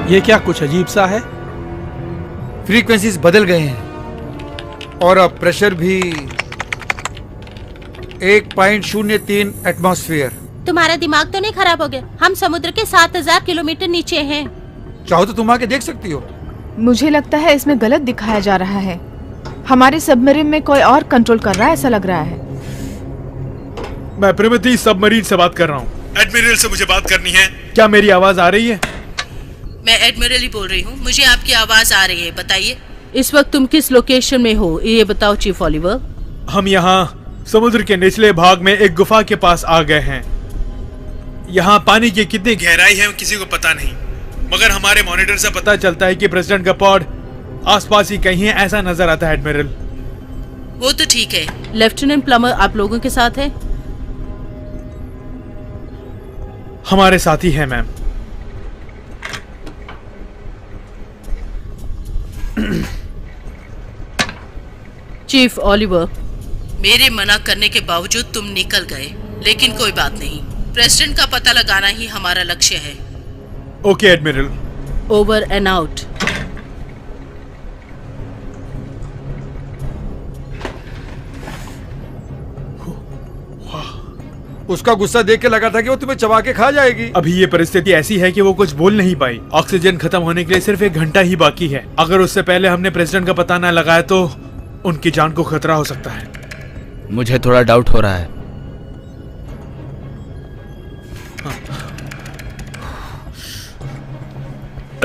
ये क्या कुछ अजीब सा है? फ्रीक्वेंसीज बदल गए हैं और अब प्रेशर भी 1.03 एटमॉस्फेयर। तुम्हारा दिमाग तो नहीं खराब हो गया? हम समुद्र के 7000 किलोमीटर नीचे हैं। चाहो तो तुम आके देख सकती हो। मुझे लगता है इसमें गलत दिखाया जा रहा है। हमारे सबमरीन में कोई और कंट्रोल कर रहा है ऐसा लग रहा है। मैं प्रिमिति सबमरीन से बात कर रहा हूँ। एडमिरल से मुझे बात करनी है। क्या मेरी आवाज आ रही है? मैं एडमिरल ही बोल रही हूँ, मुझे आपकी आवाज आ रही है, बताइए। इस वक्त तुम किस लोकेशन में हो ये बताओ चीफ ओलिवर। हम यहाँ समुद्र के निचले भाग में एक गुफा के पास आ गए हैं। यहाँ पानी की कितनी गहराई है किसी को पता नहीं, मगर हमारे मॉनिटर से पता चलता है कि प्रेसिडेंट का पॉड आसपास ही कहीं है, ऐसा नजर आता है एडमिरल। वो तो ठीक है। लेफ्टिनेंट प्लमर आप लोगों के साथ है? हमारे साथ ही है मैम। चीफ ओलिवर, मेरे मना करने के बावजूद तुम निकल गए, लेकिन कोई बात नहीं, प्रेसिडेंट का पता लगाना ही हमारा लक्ष्य है। Okay admiral. Over and out. उसका गुस्सा देख के लगा था कि वो तुम्हें चबा के खा जाएगी। अभी ये परिस्थिति ऐसी है कि वो कुछ बोल नहीं पाई। ऑक्सीजन खत्म होने के लिए सिर्फ 1 घंटा ही बाकी है। अगर उससे पहले हमने प्रेसिडेंट का पता न लगाया तो उनकी जान को खतरा हो सकता है। मुझे थोड़ा डाउट हो रहा है।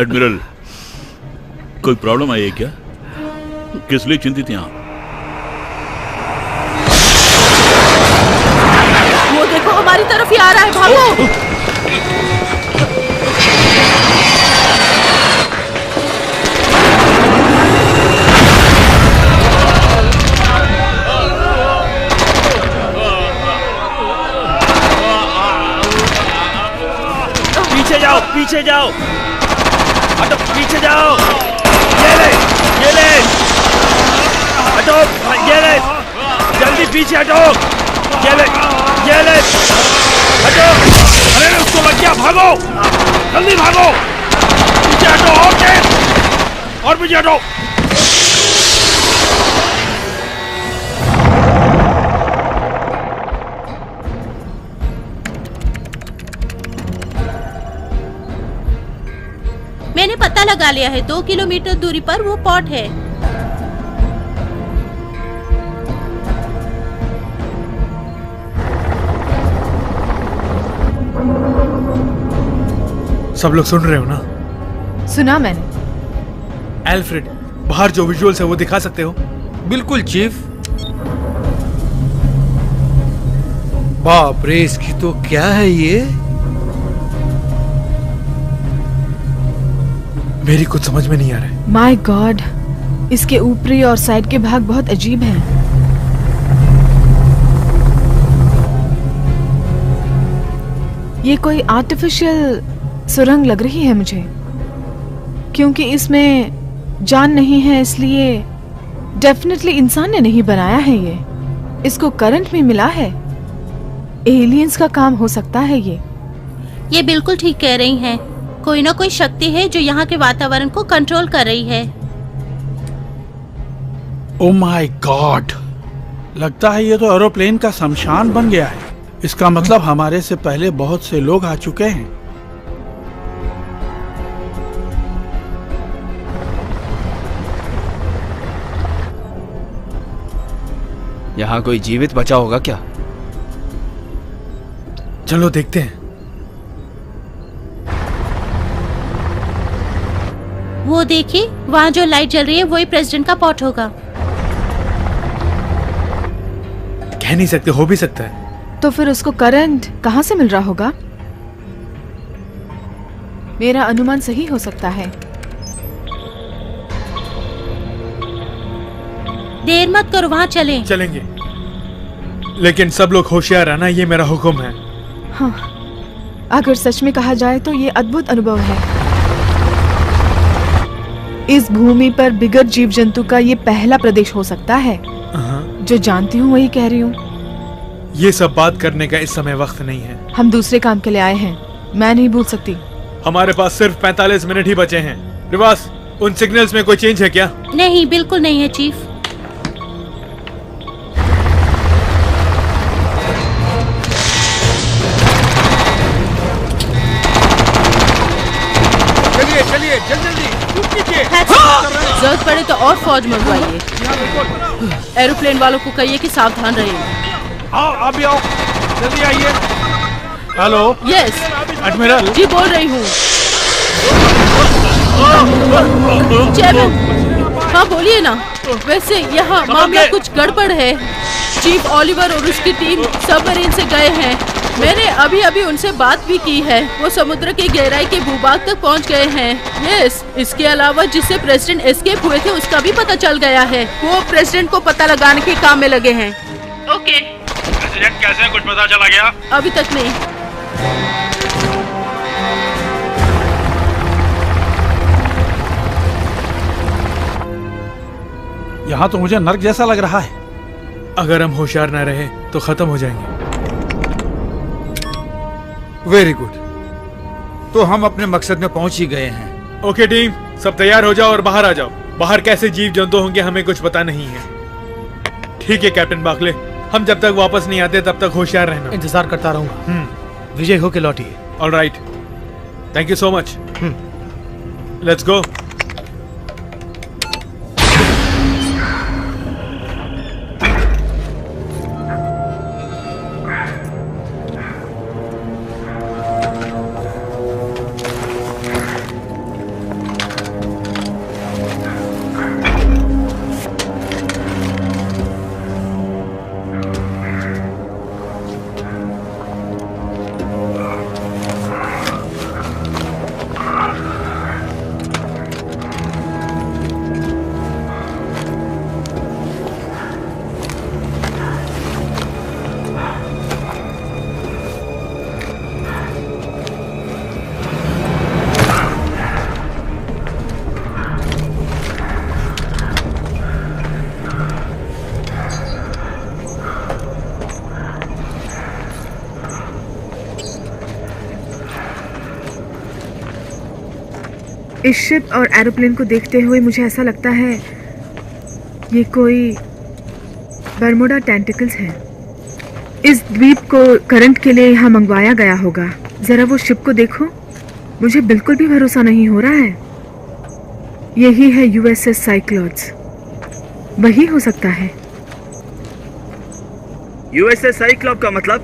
एडमिरल, कोई प्रॉब्लम आई है क्या? किस लिए चिंतित हैं आप? वो देखो हमारी तरफ ही आ रहा है, भागो। पीछे जाओ, पीछे जाओ, हटो, पीछे जाओ। ये ले, हटो, ये ले, जल्दी पीछे हटो। ये ले, हटो। अरे उसको लग गया, भागो, जल्दी भागो, पीछे हटो, और तेज, और पीछे हटो। मैंने पता लगा लिया है, 2 किलोमीटर दूरी पर वो पॉट है। सब लोग सुन रहे हो ना? सुना मैंने। एल्फ्रेड, बाहर जो विजुअल्स है वो दिखा सकते हो? बिल्कुल चीफ। बाप रे, इसकी तो क्या है ये? मेरी कुछ समझ में नहीं आ रहा है। माय गॉड, इसके ऊपरी और साइड के भाग बहुत अजीब हैं। ये कोई आर्टिफिशियल सुरंग लग रही है मुझे, क्योंकि इसमें जान नहीं है, इसलिए डेफिनेटली इंसान ने नहीं बनाया है ये। इसको करंट भी मिला है, एलियंस का काम हो सकता है ये। ये बिल्कुल ठीक कह रही हैं। कोई ना कोई शक्ति है जो यहाँ के वातावरण को कंट्रोल कर रही है। ओ माय गॉड, लगता है ये तो एरोप्लेन का शमशान बन गया है। इसका मतलब हमारे से पहले बहुत से लोग आ चुके हैं। यहाँ कोई जीवित बचा होगा क्या? चलो देखते हैं। वो देखिए, वहाँ जो लाइट जल रही है वही प्रेसिडेंट का पॉट होगा। कह नहीं सकते, हो भी सकता है। तो फिर उसको करंट कहाँ से मिल रहा होगा? मेरा अनुमान सही हो सकता है। देर मत करो, वहाँ चलें। चलेंगे, लेकिन सब लोग होशियार रहना, ये मेरा हुक्म है। हाँ, अगर सच में कहा जाए तो ये अद्भुत अनुभव है। इस भूमि पर बिगर जीव जंतु का ये पहला प्रदेश हो सकता है। जो जानती हूँ वही कह रही हूँ। ये सब बात करने का इस समय वक्त नहीं है। हम दूसरे काम के लिए आए हैं, मैं नहीं भूल सकती। हमारे पास सिर्फ 45 मिनट ही बचे हैं। रिवास, उन सिग्नल्स में कोई चेंज है क्या? नहीं, बिल्कुल नहीं है चीफ। चलिए चलिए, जल्दी जरूरत पड़े तो और फौज मंगवाइए। एरोप्लेन वालों को कहिए कि सावधान रहिए। आओ, आप भी आओ, जल्दी आइए। हेलो। यस एडमिरल जी, बोल रही हूँ। चेयरमैन, हाँ बोलिए ना। वैसे यहाँ मामला कुछ गड़बड़ है। चीफ ओलिवर और उसकी टीम सबमरीन से गए हैं। मैंने अभी अभी उनसे बात भी की है। वो समुद्र की गहराई के भूभाग तक पहुंच गए हैं। यस, इसके अलावा जिससे प्रेसिडेंट एस्केप हुए थे उसका भी पता चल गया है। वो प्रेसिडेंट को पता लगाने के काम में लगे हैं। ओके। प्रेसिडेंट कैसे, कुछ पता चला गया? अभी तक नहीं। यहाँ तो मुझे नर्क जैसा लग रहा है। अगर हम होशियार न रहे तो खत्म हो जाएंगे। वेरी गुड, तो हम अपने मकसद में पहुंच ही गए हैं। ओके टीम, सब तैयार हो जाओ और बाहर आ जाओ। बाहर कैसे जीव जंतु होंगे हमें कुछ पता नहीं है। ठीक है कैप्टन बाकले, हम जब तक वापस नहीं आते तब तक होशियार रहना। इंतजार करता रहूंगा। विजय होके लौटिए। All right, thank you so much. Let's go. इस शिप और एरोप्लेन को देखते हुए मुझे ऐसा लगता है ये कोई बरमुडा टेंटिकल्स है। इस द्वीप को करंट के लिए यहाँ मंगवाया गया होगा। जरा वो शिप को देखो, मुझे बिल्कुल भी भरोसा नहीं हो रहा है। यही है यूएसएस साइक्लॉप्स, वही हो सकता है। यूएसएस साइक्लॉप का मतलब?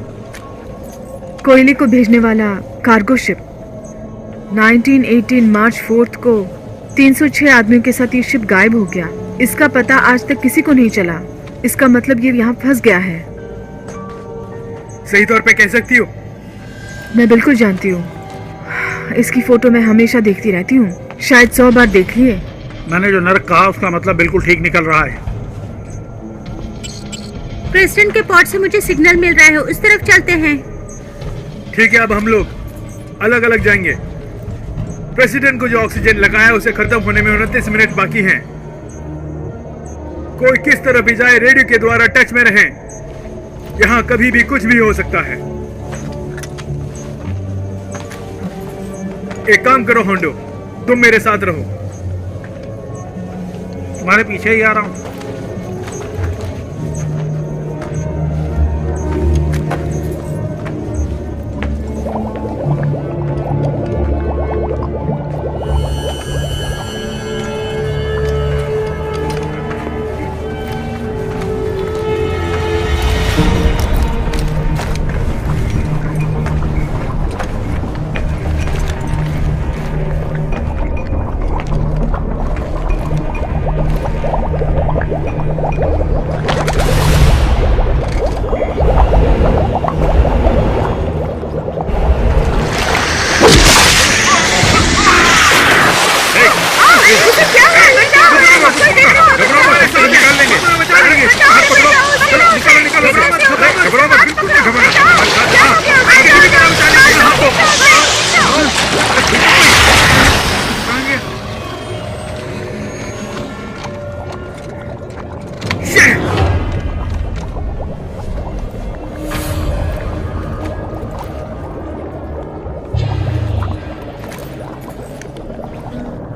कोयले को भेजने वाला कार्गो शिप। 1918 मार्च 4 को 306 आदमियों के साथ ये शिप गायब हो गया। इसका पता आज तक किसी को नहीं चला। इसका मतलब ये यहाँ फंस गया है। सही तौर पे कह सकती हो? मैं बिल्कुल जानती हूँ। इसकी फोटो मैं हमेशा देखती रहती हूँ, शायद 100 बार देख लिए। मैंने जो नर्क कहा उसका मतलब बिल्कुल ठीक निकल रहा है। प्रेसिडेंट के पॉड से मुझे सिग्नल मिल रहा है, उस तरफ चलते हैं। ठीक है, अब हम लोग अलग अलग जाएंगे। प्रेसिडेंट को जो ऑक्सीजन लगाया है उसे खत्म होने में 29 मिनट बाकी हैं। कोई किस तरफ भी जाए रेडियो के द्वारा टच में रहें। यहाँ कभी भी कुछ भी हो सकता है। एक काम करो होंडो, तुम मेरे साथ रहो। तुम्हारे पीछे ही आ रहा हूँ।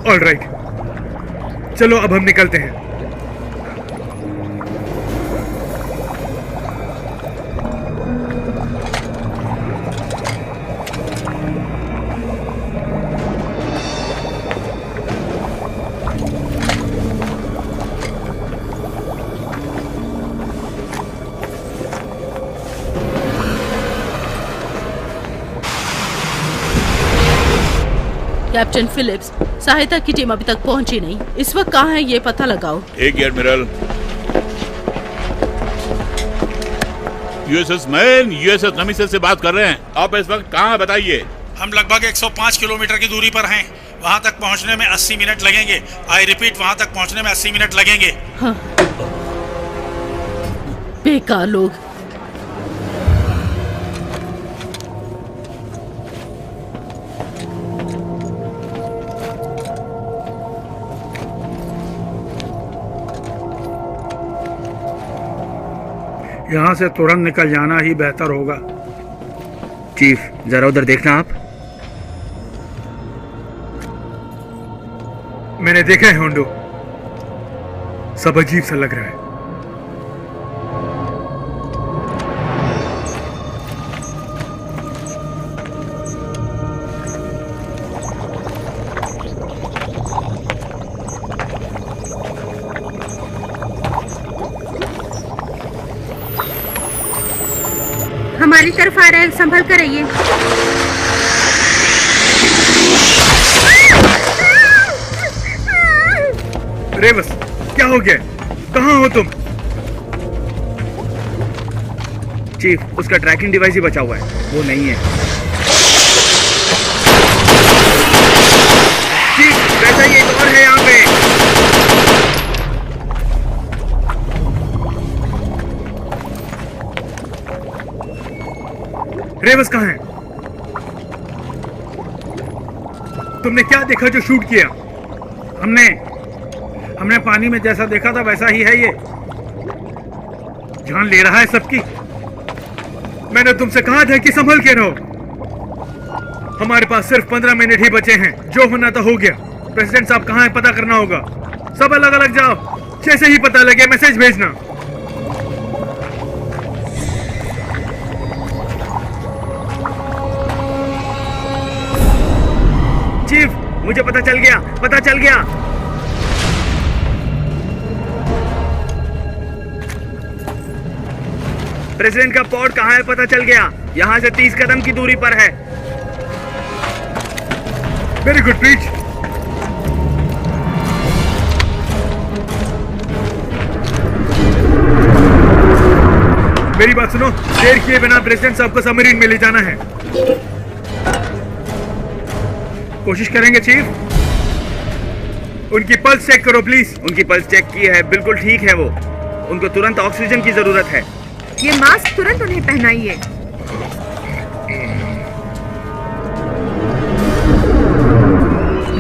ऑल राइट, चलो अब हम निकलते हैं। कैप्टन फिलिप्स, सहायता की टीम अभी तक पहुंची नहीं। इस वक्त कहाँ है ये पता लगाओ। एक एडमिरल। यूएसएस मैन, यूएसएस नमिसेस से बात कर रहे हैं। आप इस वक्त कहाँ हैं बताइए। हम लगभग 105 किलोमीटर की दूरी पर हैं। वहाँ तक पहुँचने में 80 मिनट लगेंगे। आई रिपीट, वहाँ तक पहुँचने में 80 मिनट लगेंगे। हाँ। बेकार लोग। यहाँ से तुरंत निकल जाना ही बेहतर होगा। चीफ, जरा उधर देखना आप। मैंने देखा है होंडो, सब अजीब सा लग रहा है। हमारी तरफ आ रहा है, संभल कर रहिए। रेवस, क्या हो गया? कहाँ हो तुम? चीफ, उसका ट्रैकिंग डिवाइस ही बचा हुआ है, वो नहीं है। चीफ, वैसा ही एक और है यहाँ पे। रेवस कहाँ है? तुमने क्या देखा जो शूट किया? हमने पानी में जैसा देखा था वैसा ही है ये। जान ले रहा है सबकी। मैंने तुमसे कहा था कि संभल के रहो। हमारे पास सिर्फ 15 मिनट ही बचे हैं। जो होना था हो गया। प्रेसिडेंट साहब कहाँ है पता करना होगा। सब अलग अलग जाओ। जैसे ही पता लगे मैसेज भेजना। चीफ, मुझे पता चल गया, पता चल गया। प्रेसिडेंट का पॉड कहाँ है पता चल गया। यहाँ से 30 कदम की दूरी पर है। Very good preach. मेरी बात सुनो, देर किए बिना प्रेसिडेंट साहब को सबमरीन में ले जाना है। कोशिश करेंगे चीफ। उनकी पल्स चेक करो प्लीज। उनकी पल्स चेक की है, बिल्कुल ठीक है वो। उनको तुरंत ऑक्सीजन की जरूरत है। ये मास्क तुरंत उन्हें पहनाइए।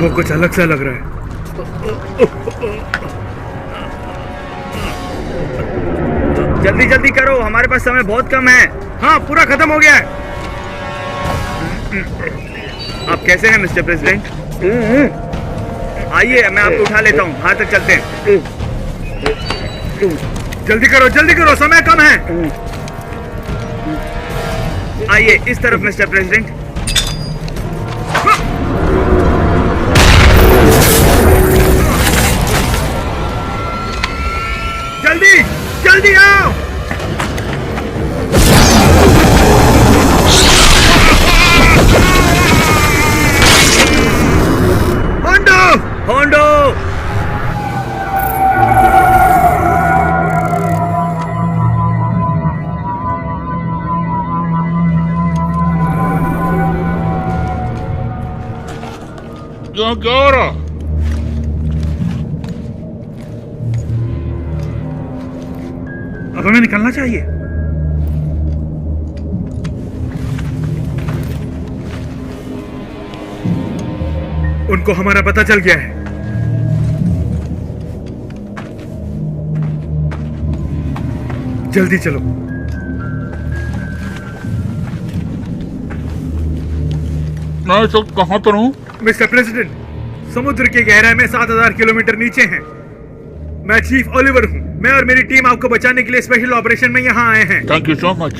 वो कुछ अलग सा लग रहा है। जल्दी जल्दी करो, हमारे पास समय बहुत कम है। हाँ, पूरा खत्म हो गया है। आप कैसे हैं मिस्टर प्रेसिडेंट? आइए, मैं आपको उठा लेता हूँ। बाहर तक चलते हैं। जल्दी करो, समय कम है। आइए इस तरफ मिस्टर प्रेसिडेंट। जल्दी जल्दी आओ। होंडो होंडो। क्या हो रहा? अब हमें निकलना चाहिए। उनको हमारा पता चल गया है। जल्दी चलो। मैं इस वक्त कहाँ पर हूँ? मिस्टर प्रेसिडेंट, समुद्र की गहराई में 7000 किलोमीटर नीचे हैं। मैं चीफ ओलिवर हूँ। मैं और मेरी टीम आपको बचाने के लिए स्पेशल ऑपरेशन में यहाँ आए हैं। Thank you so much.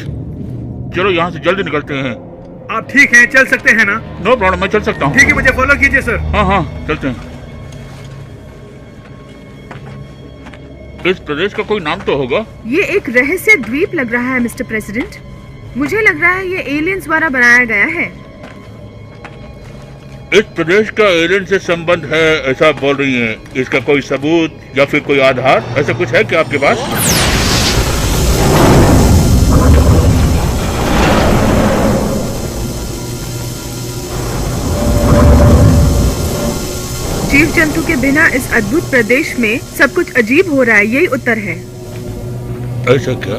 चलो यहाँ से जल्दी निकलते हैं। आप ठीक हैं? चल सकते हैं ना? नो प्रॉब्लम, मैं चल सकता हूँ। ठीक है, मुझे फॉलो कीजिए सर। हाँ, चलते हैं। इस प्रदेश का कोई नाम तो होगा? ये एक रहस्य द्वीप लग रहा है मिस्टर प्रेसिडेंट। मुझे लग रहा है ये एलियंस द्वारा बनाया गया है। इस प्रदेश का एलियन से संबंध है ऐसा बोल रही हैं। इसका कोई सबूत या फिर कोई आधार ऐसा कुछ है क्या आपके पास? जीव जंतु के बिना इस अद्भुत प्रदेश में सब कुछ अजीब हो रहा है, यही उत्तर है। ऐसा क्या?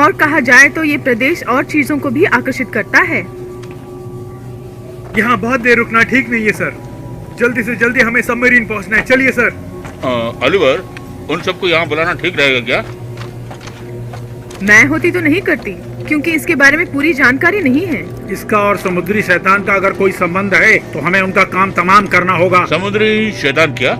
और कहा जाए तो ये प्रदेश और चीजों को भी आकर्षित करता है। यहाँ बहुत देर रुकना ठीक नहीं है सर। जल्दी से जल्दी हमें सबमरीन पहुँचना है। चलिए सर। ओलिवर, उन सबको यहाँ बुलाना ठीक रहेगा क्या? मैं होती तो नहीं करती, क्योंकि इसके बारे में पूरी जानकारी नहीं है। इसका और समुद्री शैतान का अगर कोई संबंध है तो हमें उनका काम तमाम करना होगा। समुद्री शैतान क्या?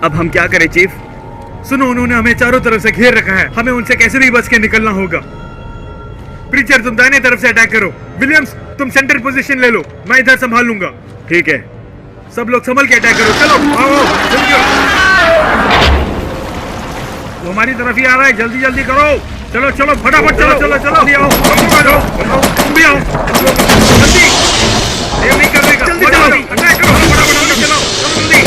अब हम क्या करें चीफ? सुनो, उन्होंने हमें चारों तरफ से घेर रखा है। हमें उनसे कैसे भी बच के निकलना होगा। प्रीचर तुम दाहिने तरफ से अटैक करो। विलियम्स तुम सेंटर पोजीशन ले लो, मैं इधर संभाल लूंगा। ठीक है, सब लोग संभल के अटैक करो। चलो आओ, जल्दी आओ। वो हमारी तरफ ही आ रहा है, जल्दी जल्दी करो। चलो चलो फटाफट, चलो चलो चलो, जल्दी आओ, तुम भी आओ, जल्दी, देर नहीं करने का, जल्दी चलो, अटैक करो, फटाफट चलो, जल्दी,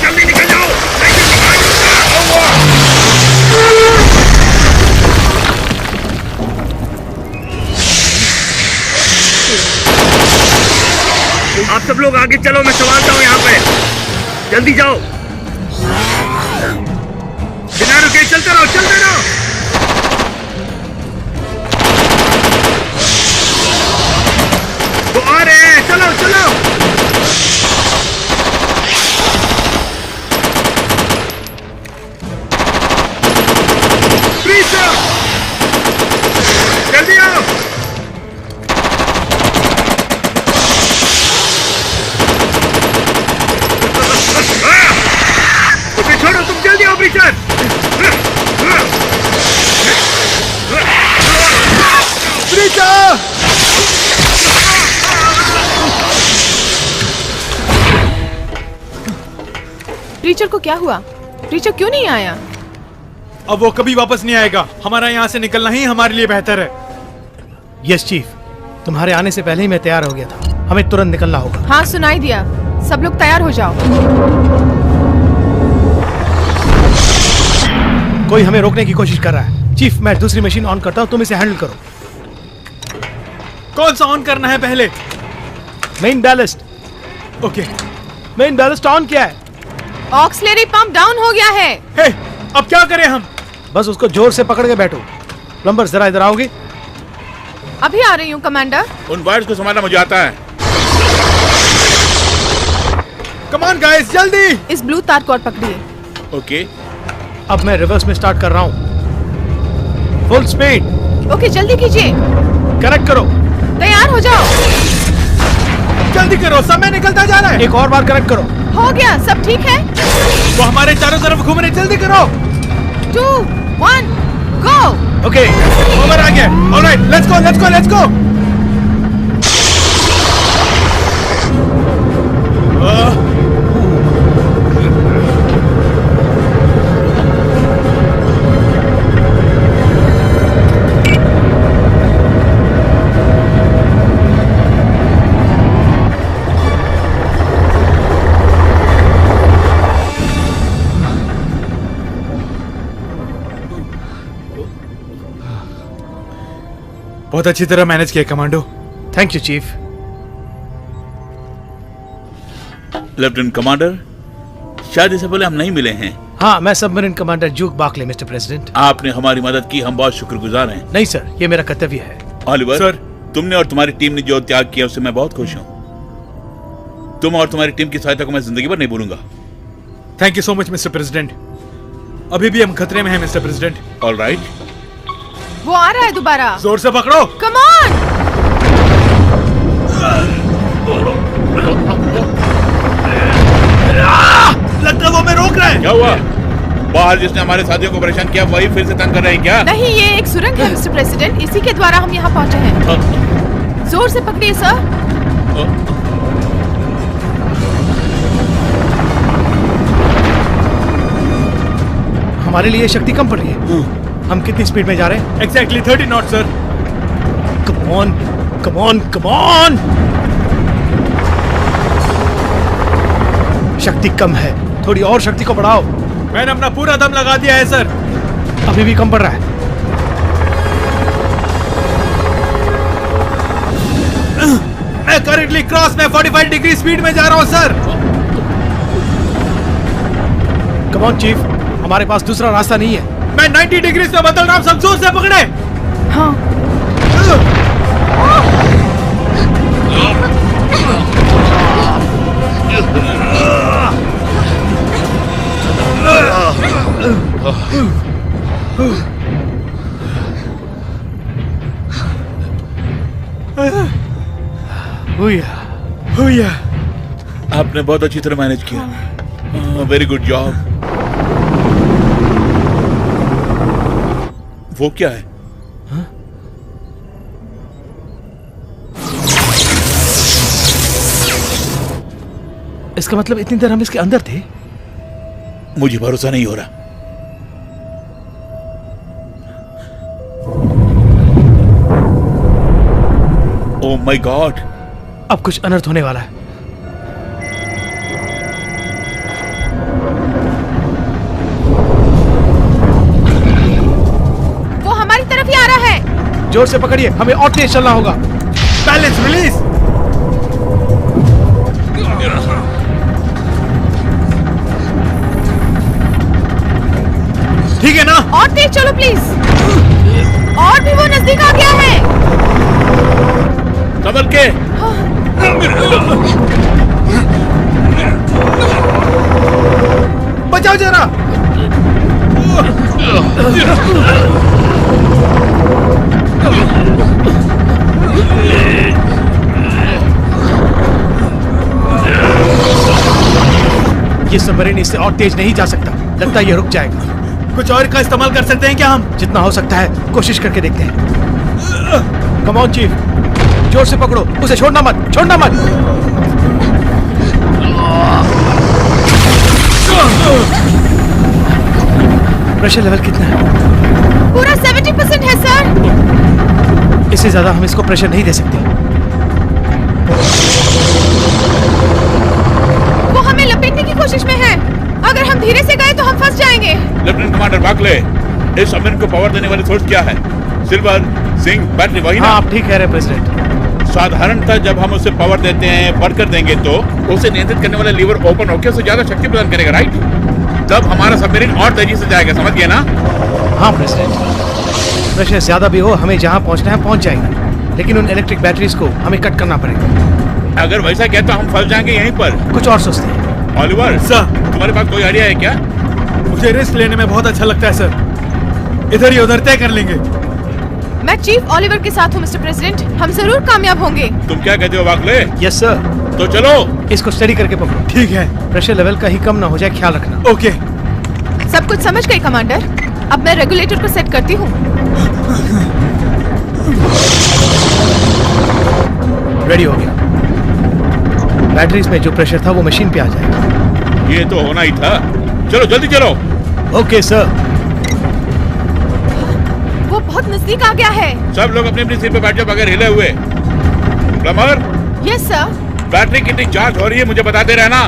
जल्दी निकल जाओ। आप सब लोग आगे चलो, मैं संभालता हूँ यहाँ पे। जल्दी जाओ, बिना रुके चलते रहो, चलते रहो। वो आ रहे हैं, चलो चलो। जल्दी आओ। उसे छोड़ो, तुम जल्दी आओ प्रीचर। प्रीचर! प्रीचर को क्या हुआ? प्रीचर क्यों नहीं आया? अब वो कभी वापस नहीं आएगा। हमारा यहाँ से निकलना ही हमारे लिए बेहतर है। यस चीफ, तुम्हारे आने से पहले ही मैं तैयार हो गया था। हमें तुरंत निकलना होगा। हाँ, सुनाई दिया। सब लोग तैयार हो जाओ। कोई हमें रोकने की कोशिश कर रहा है। चीफ, मैं दूसरी मशीन ऑन करता हूँ, तुम इसे हैंडल करो। कौन सा ऑन करना है पहले? Main ballast. Okay, main ballast on किया है। ऑक्सिलरी पंप डाउन हो गया है। हे, अब क्या करें हम? बस उसको जोर से पकड़ के बैठो। प्लम्बर जरा इधर आओगे? अभी आ रही हूँ कमांडर। उन वायर्स को संभालना मुझे आता है। कम ऑन गाइस, जल्दी। इस ब्लू तार को और पकड़िए। ओके, अब मैं रिवर्स में स्टार्ट कर रहा हूँ। Full speed. ओके, जल्दी कीजिए। कनेक्ट करो। तैयार हो जाओ। जल्दी करो, समय निकलता जा रहा है। एक और बार कनेक्ट करो। हो गया, सब ठीक है। वो हमारे चारों तरफ घूम रहे, जल्दी करो। 2, 1, गो। ओके, ओवर आ गया। All right, let's go, let's go, let's go. बहुत अच्छी तरह मैनेज किया commando. Thank you chief. Lieutenant commander, शायद इससे पहले हम नहीं मिले हैं। हाँ, मैं सबमरीन कमांडर जूक बाकले, मिस्टर प्रेसिडेंट। आपने हमारी मदद की, हम बहुत शुक्रगुजार हैं। नहीं सर, ये मेरा कर्तव्य है। ऑलिवर सर, तुमने और तुम्हारी टीम ने जो त्याग किया उससे मैं बहुत खुश हूँ। तुम और तुम्हारी टीम की सहायता को मैं जिंदगी भर नहीं भूलूंगा। Thank you so much mister president. अभी भी हम खतरे में हैं मिस्टर प्रेसिडेंट। ऑलराइट, वो आ रहा है दोबारा। जोर से पकड़ो। Come on. लगता है वो हमें रोक रहा है। क्या हुआ? बाहर जिसने हमारे साथियों को परेशान किया वही फिर से तंग कर रहे हैं क्या? नहीं, ये एक सुरंग है मिस्टर प्रेसिडेंट, इसी के द्वारा हम यहाँ पहुँचे हैं। जोर से पकड़िए सर। हमारे लिए शक्ति कम पड़ रही है। हम कितनी स्पीड में जा रहे हैं? Exactly 30 not sir. Come on, come on, come on. शक्ति कम है, थोड़ी और शक्ति को बढ़ाओ। मैंने अपना पूरा दम लगा दिया है सर। अभी भी कम पड़ रहा है। मैं करेंटली क्रॉस में 45 डिग्री स्पीड में जा रहा हूं सर। कम ऑन चीफ, हमारे पास दूसरा रास्ता नहीं है। मैं 90 डिग्री से बदल रहा हूं, सब जोर से पकड़े। हाँ। आपने बहुत अच्छी तरह मैनेज किया। Very good job. वो क्या है? इसका मतलब इतनी देर हम इसके अंदर थे? मुझे भरोसा नहीं हो रहा। ओह माय गॉड, अब कुछ अनर्थ होने वाला है। वो हमारी तरफ ही आ रहा है। जोर से पकड़िए, हमें और तेज चलना होगा। Balance release. ठीक है ना? और तेज चलो प्लीज। और भी वो नजदीक आ गया है। संभल के। बचाओ जरा। ये सबमरीन इससे और तेज नहीं जा सकता। लगता है ये रुक जाएगा। कुछ और का इस्तेमाल कर सकते हैं क्या हम? जितना हो सकता है कोशिश करके देखते हैं। कम ऑन चीफ, जोर से पकड़ो उसे, छोड़ना मत, छोड़ना मत। प्रेशर लेवल कितना है? पूरा 70% है सर। इससे ज्यादा हम इसको प्रेशर नहीं दे सकते। वो हमें लपेटने की कोशिश में है। अगर हम धीरे से गए तो हम फंस जाएंगे। लेफ्टिनेंट कमांडर बाकले, इस सबमरीन को पावर देने वाली सोर्स क्या है? सिल्वर, जिंक, बैटरी, वही ना? आप ठीक कह रहे हैं प्रेसिडेंट। साधारणतः जब हम उसे पावर देते हैं, बढ़कर देंगे तो उसे नियंत्रित करने वाला लीवर ओपन होकर उसे ज्यादा शक्ति प्रदान करेगा, राइट? तब हमारा सबमरीन और तेजी से जाएगा, समझ गए ना? हाँ प्रेसिडेंट, प्रेशर ज्यादा भी हो, हमें जहाँ पहुँचना है पहुँच जाएंगे, लेकिन उन इलेक्ट्रिक बैटरीज को हमें कट करना पड़ेगा। अगर वैसा कहता हम फंस जाएंगे यहीं पर। कुछ और सोचते हैं। ऑलिवर सर, तुम्हारे पास कोई आइडिया है क्या? मुझे रिस्क लेने में बहुत अच्छा लगता है सर। इधर ही उधर तय कर लेंगे। मैं चीफ ओलिवर के साथ हूँ मिस्टर प्रेसिडेंट। हम जरूर कामयाब होंगे। तुम क्या कहते हो बाकले? Yes sir. तो चलो इसको स्टडी करके पकड़ो। ठीक है। प्रेशर लेवल कहीं कम ना हो जाए, ख्याल रखना। ओके। सब कुछ समझ गई कमांडर। अब मैं रेगुलेटर को सेट करती हूँ। रेडी हो गया। बैटरीज में जो प्रेशर था वो मशीन पे आ जाएगा। ये तो होना ही था। चलो जल्दी चलो। Okay sir. वो बहुत नजदीक आ गया है। सब लोग अपनी अपनी सीट पे बैठ जाओ बगैर हिले हुए। प्लम्बर। Yes sir. बैटरी कितनी चार्ज हो रही है मुझे बताते रहना।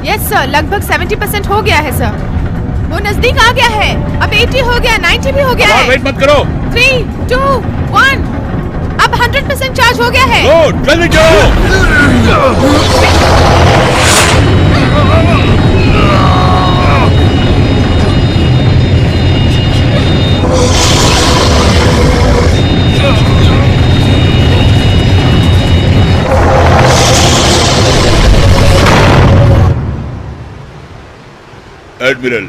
यस सर, लगभग 70% हो गया है सर। वो नजदीक आ गया है। अब 80 हो गया, 90 भी हो गया है। वेट मत करो। 3, 2, 1। अब 100% चार्ज हो गया है। जल्दी चलो। एडमिरल,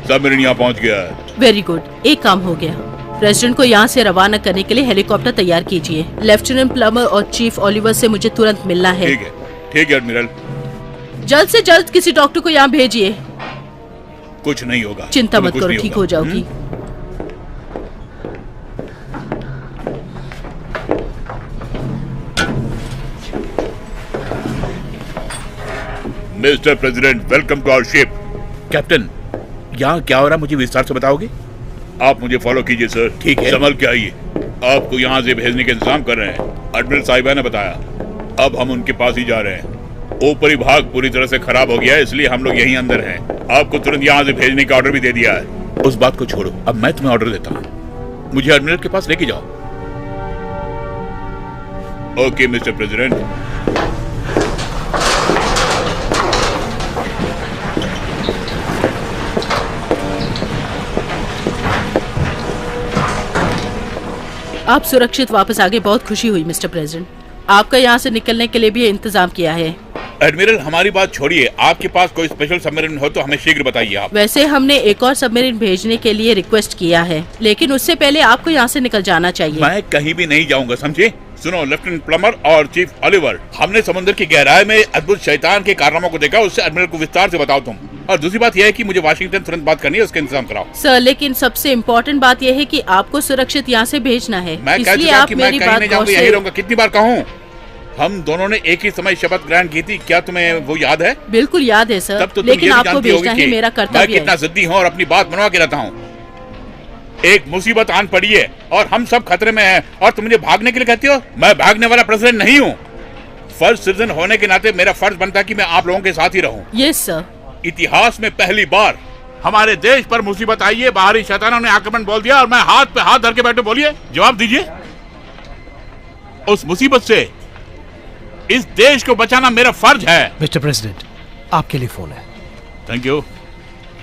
सबमरीन यहाँ पहुँच गया है। वेरी गुड, एक काम हो गया। प्रेसिडेंट को यहाँ से रवाना करने के लिए हेलीकॉप्टर तैयार कीजिए। लेफ्टिनेंट प्लमर और चीफ ओलिवर से मुझे तुरंत मिलना है। ठीक है एडमिरल। जल्द से जल्द किसी डॉक्टर को यहाँ भेजिए। कुछ नहीं होगा, चिंता मत करो, ठीक हो जाओगी। Mister president, welcome to our ship. Captain, यहाँ क्या हो रहा मुझे विस्तार से बताओगे? आप मुझे फॉलो कीजिए सर। ठीक है। संभल के आइए, आपको यहाँ से भेजने के इंतजाम कर रहे हैं। एडमिरल साहिबा ने बताया। अब हम उनके पास ही जा रहे हैं। ऊपरी भाग पूरी तरह से खराब हो गया है, इसलिए हम लोग यहीं अंदर हैं। आपको तुरंत यहाँ से भेजने का ऑर्डर भी दे दिया है। उस बात को छोड़ो, अब मैं तुम्हें ऑर्डर देता हूँ। मुझे एडमिरल के पास लेके जाओ। Okay mister president. आप सुरक्षित वापस आ गए, बहुत खुशी हुई मिस्टर प्रेसिडेंट। आपका यहाँ से निकलने के लिए भी इंतजाम किया है। एडमिरल, हमारी बात छोड़िए, आपके पास कोई स्पेशल सबमरीन हो तो हमें शीघ्र बताइए आप। वैसे हमने एक और सबमरीन भेजने के लिए रिक्वेस्ट किया है, लेकिन उससे पहले आपको यहाँ से निकल जाना चाहिए। मैं कहीं भी नहीं जाऊंगा, समझे? सुनो लेफ्टिनेंट प्लमर और चीफ ओलिवर, हमने समुद्र की गहराई में अद्भुत शैतान के कारनामों को देखा, उससे एडमिरल को विस्तार से बताओ तुम। और दूसरी बात यह है कि मुझे वाशिंगटन तुरंत बात करनी है, उसका इंतजाम कराओ। सर लेकिन सबसे इम्पोर्टेंट बात यह है कि आपको सुरक्षित यहाँ से भेजना है। मैं कह चुका कि मैं कहीं नहीं जाऊंगा, यही रहूंगा। कितनी बार कहूँ? हम दोनों ने एक ही समय शपथ ग्रहण की थी, क्या तुम्हें वो याद है? बिल्कुल याद है सर। तब तो लेकिन आपको भेजना ही मेरा कर्तव्य है। मैं कितना जिद्दी हूँ और अपनी बात मनवा के रहता हूँ। एक मुसीबत आन पड़ी है और हम सब खतरे में हैं और तुम मुझे भागने के लिए कहती हो? मैं भागने वाला प्रेसिडेंट नहीं हूँ। फर्स्ट सिटीजन होने के नाते मेरा फर्ज बनता है कि मैं आप लोगों के साथ ही रहूं। Yes sir. इतिहास में पहली बार हमारे देश पर मुसीबत आई है, बाहरी शैतानों ने आक्रमण बोल दिया और मैं हाथ पे हाथ धर के बैठे। बोलिए, जवाब दीजिए। उस मुसीबत से इस देश को बचाना मेरा फर्ज है। मिस्टर प्रेसिडेंट, आपके लिए फोन है। Thank you.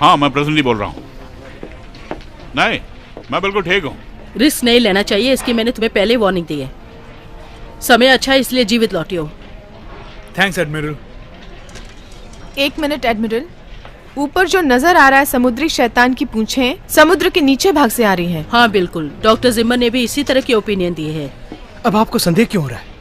हाँ, मैं प्रेसिडेंट ही बोल रहा हूँ। नहीं, मैं बिल्कुल ठीक हूँ। रिस्क नहीं लेना चाहिए, इसकी मैंने तुम्हें पहले वार्निंग दी है। समय अच्छा है इसलिए जीवित लौटे हो। Thanks admiral. 1 मिनट एडमिरल, ऊपर जो नजर आ रहा है समुद्री शैतान की पूंछें समुद्र के नीचे भाग से आ रही हैं। हाँ बिल्कुल, डॉक्टर जिम्मर ने भी इसी तरह की ओपिनियन दी है। अब आपको संदेह क्यों हो रहा है?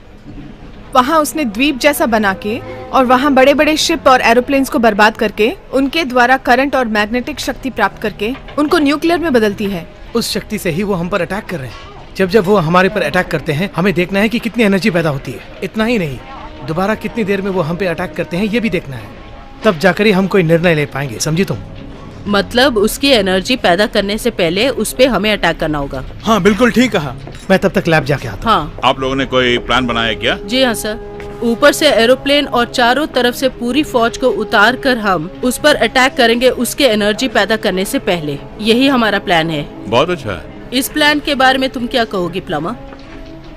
वहाँ उसने द्वीप जैसा बना के और वहाँ बड़े बड़े शिप और एरोप्लेन्स को बर्बाद करके उनके द्वारा करंट और मैग्नेटिक शक्ति प्राप्त करके उनको न्यूक्लियर में बदलती है। उस शक्ति से ही वो हम पर अटैक कर रहे हैं। जब वो हमारे पर अटैक करते हैं, हमें देखना है कि कितनी एनर्जी पैदा होती है। इतना ही नहीं, दोबारा कितनी देर में वो हम पे अटैक करते हैं ये भी देखना है। तब जाकर ही हम कोई निर्णय ले पाएंगे, समझी तुम? मतलब उसकी एनर्जी पैदा करने से पहले उस पे हमें अटैक करना होगा। हाँ बिल्कुल ठीक कहा। मैं तब तक लैब जाके आता हूँ। हाँ। आप लोगों ने कोई प्लान बनाया क्या? जी हाँ सर, ऊपर से एरोप्लेन और चारों तरफ से पूरी फौज को उतार कर हम उस पर अटैक करेंगे उसके एनर्जी पैदा करने से पहले। यही हमारा प्लान है। बहुत अच्छा है। इस प्लान के बारे में तुम क्या कहोगी प्लमा?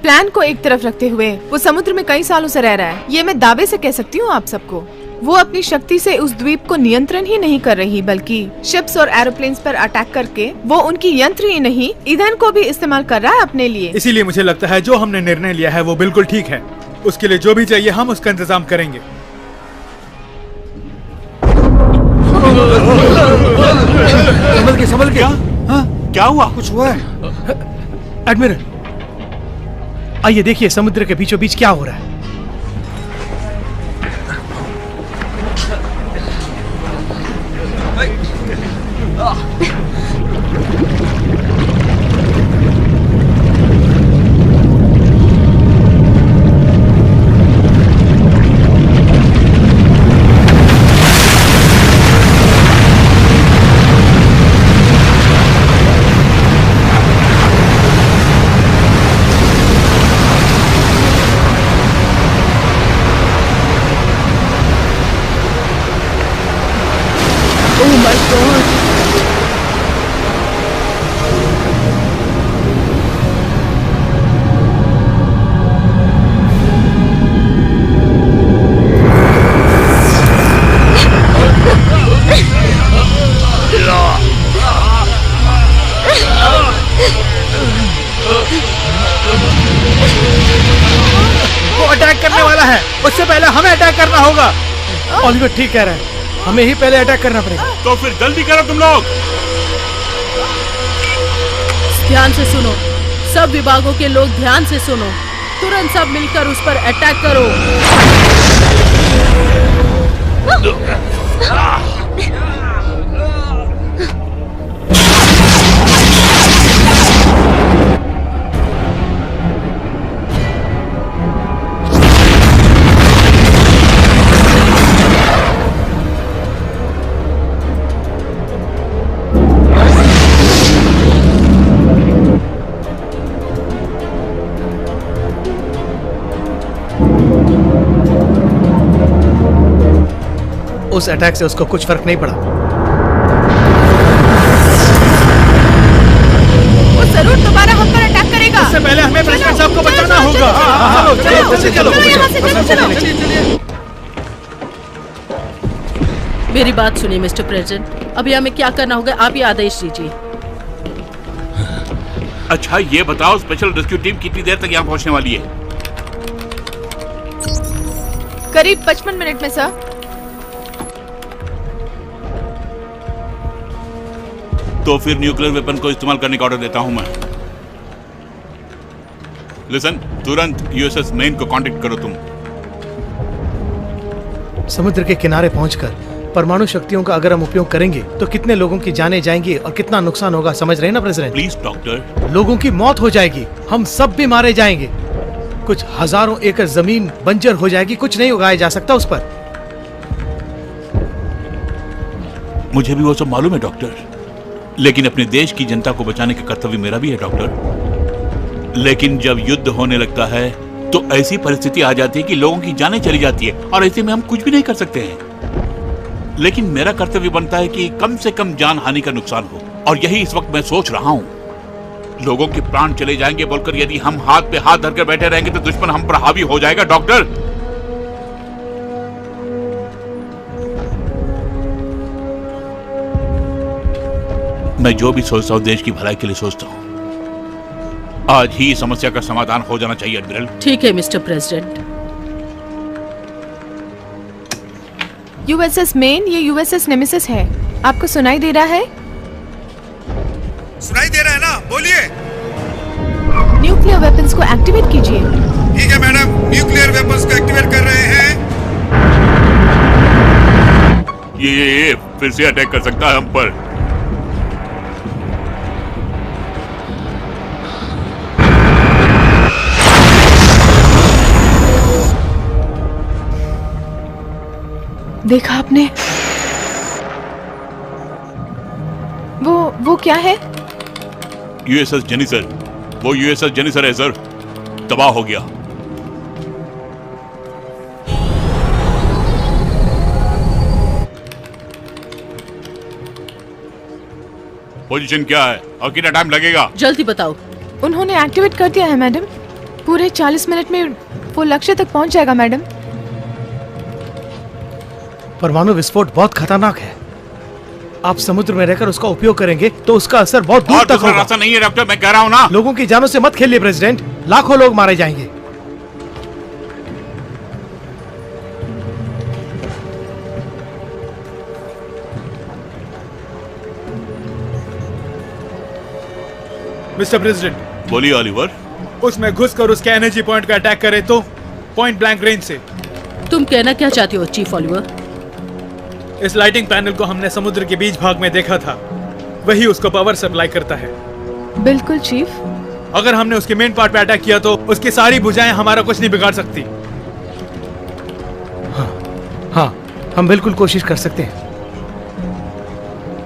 प्लान को एक तरफ रखते हुए वो समुद्र में कई सालों से रह रहा है, ये मैं दावे से कह सकती हूँ आप सबको। वो अपनी शक्ति से उस द्वीप को नियंत्रण ही नहीं कर रही, बल्कि शिप्स और एरोप्लेन्स पर अटैक करके वो उनकी यंत्र ही नहीं ईंधन को भी इस्तेमाल कर रहा है अपने लिए। इसीलिए मुझे लगता है जो हमने निर्णय लिया है वो बिल्कुल ठीक है। उसके लिए जो भी चाहिए हम उसका इंतजाम करेंगे। संभल के। हाँ? क्या हुआ? कुछ हुआ है? एडमिरल, आइए देखिए समुद्र के बीचों बीच क्या हो रहा है। उससे पहले हमें अटैक करना होगा। ओलिवर ठीक कह रहा है, हमें ही पहले अटैक करना पड़ेगा। तो फिर जल्दी करो तुम लोग। ध्यान से सुनो, सब विभागों के लोग ध्यान से सुनो। तुरंत सब मिलकर उस पर अटैक करो। उस अटैक से उसको कुछ फर्क नहीं पड़ा। वो जरूर दोबारा हम पर अटैक करेगा। उससे पहले हमें प्रेसिडेंट साहब को बचाना होगा। चलो। मेरी बात सुनिए मिस्टर प्रेसिडेंट, अभी हमें क्या करना होगा आप ही आदेश दीजिए। अच्छा ये बताओ, स्पेशल रेस्क्यू टीम कितनी देर तक यहाँ पहुँचने वाली है? करीब 55 मिनट में सर। तो फिर न्यूक्लियर वेपन को इस्तेमाल करने का ऑर्डर देता हूं मैं। लिसन, तुरंत यूएसएस मेन को कांटेक्ट करो तुम। समुद्र के किनारे पहुंचकर परमाणु शक्तियों का अगर हम उपयोग करेंगे तो कितने लोगों की जानें जाएंगी और कितना नुकसान होगा, समझ रहे हैं ना प्रेसिडेंट? Please doctor. लोगों की मौत हो जाएगी, हम सब भी मारे जाएंगे, कुछ हजारों एकड़ जमीन बंजर हो जाएगी, कुछ नहीं उगाया जा सकता उस पर। मुझे भी वो सब मालूम है डॉक्टर, लेकिन अपने देश की जनता को बचाने का कर्तव्य मेरा भी है डॉक्टर। लेकिन जब युद्ध होने लगता है तो ऐसी परिस्थिति आ जाती है कि लोगों की जानें चली जाती है और ऐसे में हम कुछ भी नहीं कर सकते हैं। लेकिन मेरा कर्तव्य बनता है कि कम से कम जान हानि का नुकसान हो, और यही इस वक्त मैं सोच रहा हूं। लोगों के प्राण चले जाएंगे बोलकर यदि हम हाथ पे हाथ धरकर बैठे रहेंगे तो दुश्मन हम पर हावी हो जाएगा डॉक्टर। मैं जो भी सोचता हूं देश की भलाई के लिए सोचता हूं। आज ही समस्या का समाधान हो जाना चाहिए एडमिरल। ठीक है मिस्टर प्रेसिडेंट। यूएसएस मेन, ये यूएसएस नेमेसिस है। आपको सुनाई दे रहा है? सुनाई दे रहा है ना, बोलिए। न्यूक्लियर वेपन्स को एक्टिवेट कीजिए। ठीक है मैडम, न्यूक्लियर वेपन्स को एक्टिवेट कर रहे हैं। ये फिर से अटैक कर सकता है हम पर। देखा आपने? वो क्या है? यूएसएस जेनिसर। वो यूएसएस जेनिसर है सर, तबाह हो गया। पोजीशन क्या है और कितना टाइम लगेगा? जल्दी बताओ। उन्होंने एक्टिवेट कर दिया है मैडम। पूरे 40 मिनट में वो लक्ष्य तक पहुंच जाएगा मैडम। परमाणु विस्फोट बहुत खतरनाक है। आप समुद्र में रहकर उसका उपयोग करेंगे तो उसका असर बहुत दूर तक होगा। रास्ता नहीं है डॉक्टर, मैं कह रहा हूं ना। लोगों की जानों से मत खेलिए प्रेसिडेंट, लाखों लोग मारे जाएंगे। Mister president. बोलिए ऑलिवर। उसमें घुसकर उसके एनर्जी पॉइंट का अटैक करे तो पॉइंट ब्लैंक रेंज से। तुम कहना क्या चाहते हो चीफ ऑलिवर? इस लाइटिंग पैनल को हमने समुद्र के बीच भाग में देखा था, वही उसको पावर सप्लाई करता है। बिल्कुल चीफ। अगर हमने उसके मेन पार्ट पे अटैक किया तो उसकी सारी भुजाएं हमारा कुछ नहीं बिगाड़ सकती। हाँ, हम बिल्कुल कोशिश कर सकते हैं।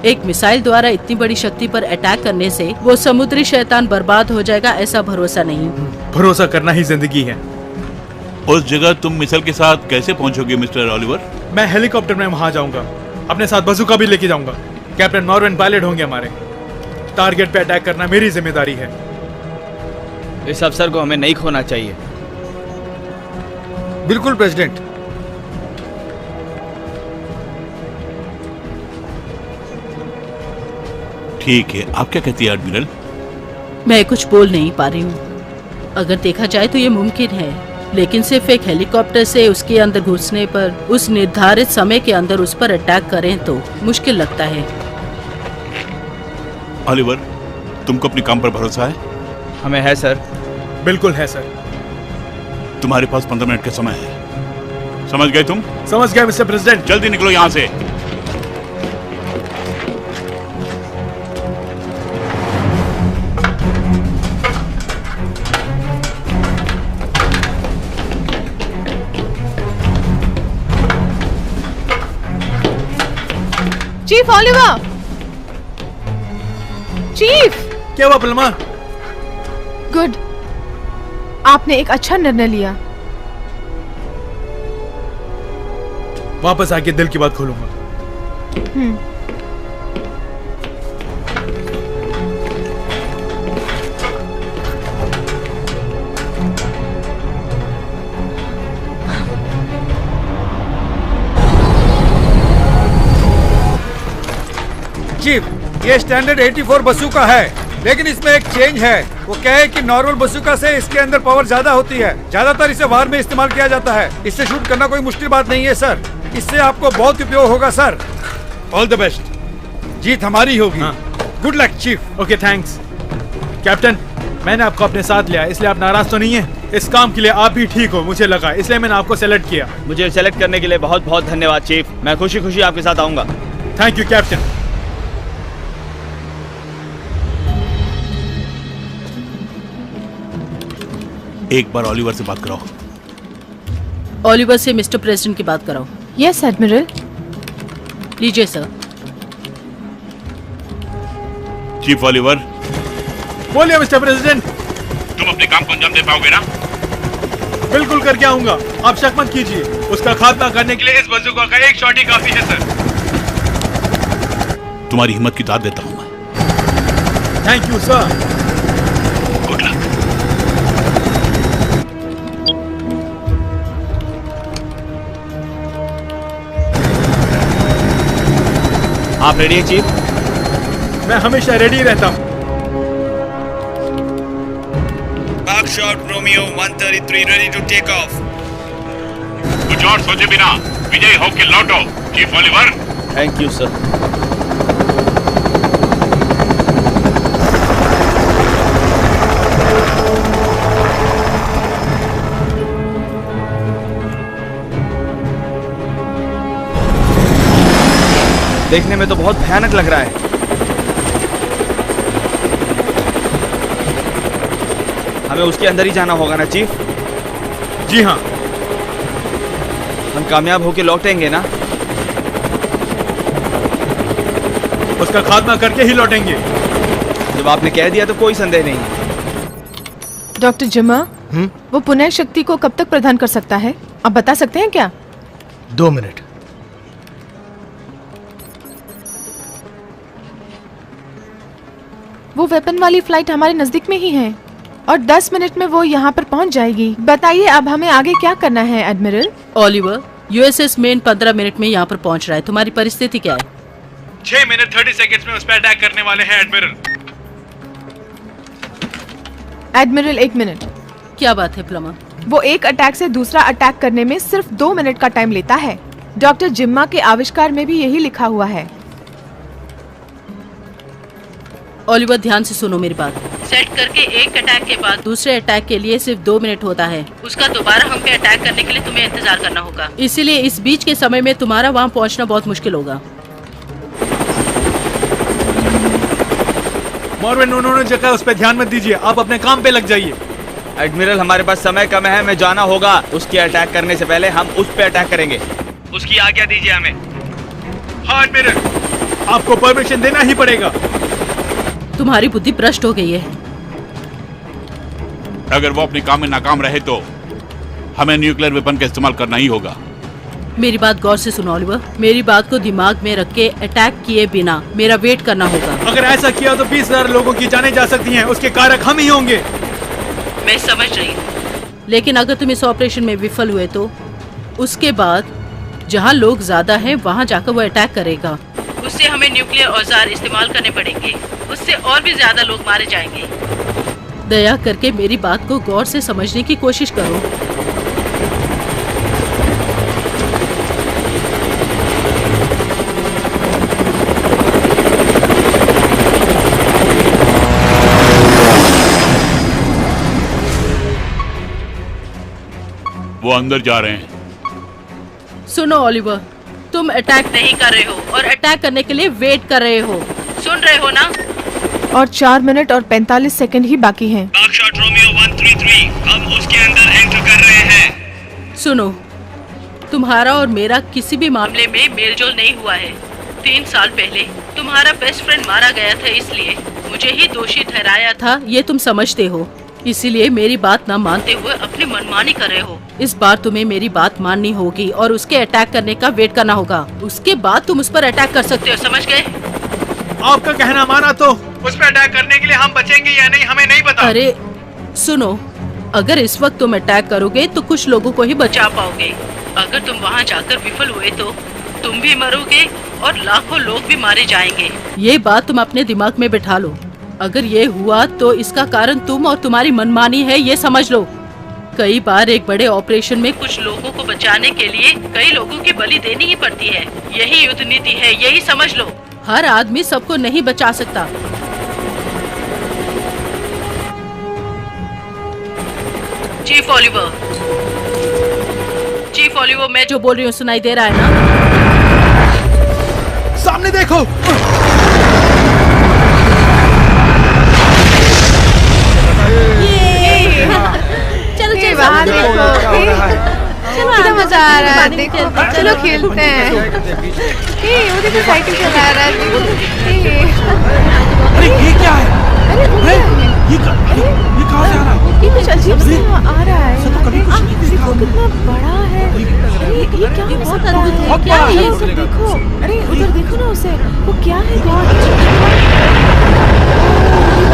एक मिसाइल द्वारा इतनी बड़ी शक्ति पर अटैक करने से वो समुद्री शैतान बर्बाद हो जाएगा, ऐसा भरोसा नहीं। भरोसा करना ही जिंदगी है। उस जगह तुम मिसाइल के साथ कैसे पहुंचोगे मिस्टर ऑलिवर? मैं हेलीकॉप्टर में वहां जाऊंगा, अपने साथ बंदूक भी लेके जाऊंगा। कैप्टन नॉर्वेन पायलट होंगे हमारे। टारगेट पे अटैक करना मेरी जिम्मेदारी है। इस अवसर को हमें नहीं खोना चाहिए। बिल्कुल प्रेसिडेंट। ठीक है, आप क्या कहती है एडमिरल? मैं कुछ बोल नहीं पा रही हूँ। अगर देखा जाए तो ये मुमकिन है, लेकिन सिर्फ एक हेलीकॉप्टर से उसके अंदर घुसने पर उस निर्धारित समय के अंदर उस पर अटैक करें तो मुश्किल लगता है। ऑलिवर, तुमको अपने काम पर भरोसा है? हमें है सर। बिल्कुल है सर। तुम्हारे पास 15 मिनट का समय है। समझ गए तुम? समझ गया मिस्टर प्रेसिडेंट। जल्दी निकलो यहाँ से। Chief Oliver! चीफ! क्या हुआ पलमा? गुड, आपने एक अच्छा निर्णय लिया। वापस आके दिल की बात खोलूंगा। चीफ, ये स्टैंडर्ड 84 बसूका है, लेकिन इसमें एक चेंज है। वो क्या है कि नॉर्मल बसूका से इसके अंदर पावर ज्यादा होती है। ज्यादातर इसे वार में इस्तेमाल किया जाता है। इससे शूट करना कोई मुश्किल बात नहीं है सर। इससे आपको बहुत उपयोग होगा सर। All the best. जीत हमारी होगी। Good luck chief. Okay thanks. Captain, मैंने आपको अपने साथ लिया, इसलिए आप नाराज तो नहीं है? इस काम के लिए आप भी ठीक हो मुझे लगा, इसलिए मैंने आपको सेलेक्ट किया। मुझे सेलेक्ट करने के लिए बहुत बहुत धन्यवाद चीफ। मैं खुशी खुशी आपके साथ आऊंगा। Thank you captain. एक बार ओलिवर से बात कराओ। ओलिवर से मिस्टर प्रेसिडेंट की बात कराओ। Yes admiral. लीजिए सर। Chief Oliver. बोलिए मिस्टर प्रेसिडेंट। तुम अपने काम को अंजाम दे पाओगे ना? बिल्कुल करके आऊंगा, आप शक मत कीजिए। उसका खात्मा करने के लिए इस बंदूक का एक शॉट ही काफी है सर। तुम्हारी हिम्मत की दाद देता हूं मैं। Thank you sir. Good luck. आप रेडी हैं चीफ? मैं हमेशा रेडी रहता हूँ। Buckshot Romeo 133 ready to take off. कुछ और सोचे बिना विजय होके लौटो chief Oliver. Thank you sir. देखने में तो बहुत भयानक लग रहा है। हमें उसके अंदर ही जाना होगा ना चीफ? जी हाँ। हम कामयाब होके लौटेंगे ना? उसका खात्मा करके ही लौटेंगे। जब आपने कह दिया तो कोई संदेह नहीं। डॉक्टर जिम्मा, वो पुनः शक्ति को कब तक प्रदान कर सकता है? आप बता सकते हैं क्या? 2 मिनट। वो वेपन वाली फ्लाइट हमारे नजदीक में ही है और 10 मिनट में वो यहाँ पर पहुँच जाएगी। बताइए अब हमें आगे क्या करना है admiral? Oliver, USS main 15 minute में यहाँ पर पहुँच रहा है। तुम्हारी परिस्थिति क्या है? 6 मिनट 30 सेकंड्स में उस पर अटैक करने वाले हैं एडमिरल। Admiral 1 minute. क्या बात है प्लमा? वो एक अटैक से दूसरा अटैक करने में सिर्फ 2 मिनट का टाइम लेता है। डॉक्टर जिम्मा के आविष्कार में भी यही लिखा हुआ है। ओलिवर ध्यान से सुनो मेरी बात। सेट करके एक अटैक के बाद दूसरे अटैक के लिए सिर्फ 2 मिनट होता है। उसका दोबारा हम पे अटैक करने के लिए तुम्हें इंतजार करना होगा। इसीलिए इस बीच के समय में तुम्हारा वहाँ पहुँचना बहुत मुश्किल होगा। मॉर्विन, उन्होंने जो कहा उस पर ध्यान मत दीजिए, आप अपने काम पे लग जाइए। एडमिरल, हमारे पास समय कम है, हमें जाना होगा। उसके अटैक करने से पहले हम उस पे अटैक करेंगे। उसकी आज्ञा दीजिए हमें। हाँ एडमिरल, आपको परमिशन देना ही पड़ेगा। तुम्हारी बुद्धि भ्रष्ट हो गई है। अगर वो अपने काम में नाकाम रहे तो हमें न्यूक्लियर वेपन का इस्तेमाल करना ही होगा। मेरी बात गौर से सुनो ओलिवर। मेरी बात को दिमाग में रख के अटैक किए बिना मेरा वेट करना होगा। अगर ऐसा किया तो 20,000 लोगों की जानें जा सकती हैं। उसके कारक हम ही होंगे। मैं समझ रही हूँ, लेकिन अगर तुम इस ऑपरेशन में विफल हुए तो उसके बाद जहाँ लोग ज्यादा हैं वहाँ जाकर वो अटैक करेगा। उससे हमें न्यूक्लियर औजार इस्तेमाल करने पड़ेंगे। उससे और भी ज्यादा लोग मारे जाएंगे। दया करके मेरी बात को गौर से समझने की कोशिश करो। वो अंदर जा रहे हैं। सुनो ओलिवर, तुम अटैक नहीं कर रहे हो और अटैक करने के लिए वेट कर रहे हो। सुन रहे हो ना? और 4 मिनट और 45 सेकंड ही बाकी हैं। बकशॉट रोमियो 133, हम उसके अंदर एंटर कर रहे हैं। सुनो, तुम्हारा और मेरा किसी भी मामले में मेलजोल नहीं हुआ है। 3 साल पहले तुम्हारा बेस्ट फ्रेंड मारा गया था, इसलिए मुझे ही दोषी ठहराया था, ये तुम समझते हो। इसीलिए मेरी बात न मानते हुए अपनी मनमानी कर रहे हो। इस बार तुम्हें मेरी बात माननी होगी और उसके अटैक करने का वेट करना होगा। उसके बाद तुम उस पर अटैक कर सकते हो, समझ गए? आपका कहना माना तो उस पर अटैक करने के लिए हम बचेंगे या नहीं हमें नहीं पता। अरे सुनो, अगर इस वक्त तुम अटैक करोगे तो कुछ लोगों को ही बचा पाओगे। अगर तुम वहाँ जाकर विफल हुए तो तुम भी मरोगे और लाखों लोग भी मारे जाएंगे। ये बात तुम अपने दिमाग में बिठा लो। अगर ये हुआ तो इसका कारण तुम और तुम्हारी मनमानी है, ये समझ लो। कई बार एक बड़े ऑपरेशन में कुछ लोगों को बचाने के लिए कई लोगों की बलि देनी ही पड़ती है। यही युद्ध नीति है, यही समझ लो। हर आदमी सबको नहीं बचा सकता। चीफ ओलिवर, चीफ ओलिवर, मैं जो बोल रही हूँ सुनाई दे रहा है ना? सामने देखो। चलो चलो वहाँ देखो, कितना मजा आ रहा है। देखो, चलो खेलते हैं। वो देखो साइकिल चला रहा है। अरे ये क्या है? अरे वो क्या है? ये कहाँ से आ रहा है? ये कुछ अजीब सा आ रहा है। देखो कितना बड़ा है। अरे ये क्या हो सकता है? क्या है ये? उधर देखो, अरे उधर देखो ना उसे। वो क्या है?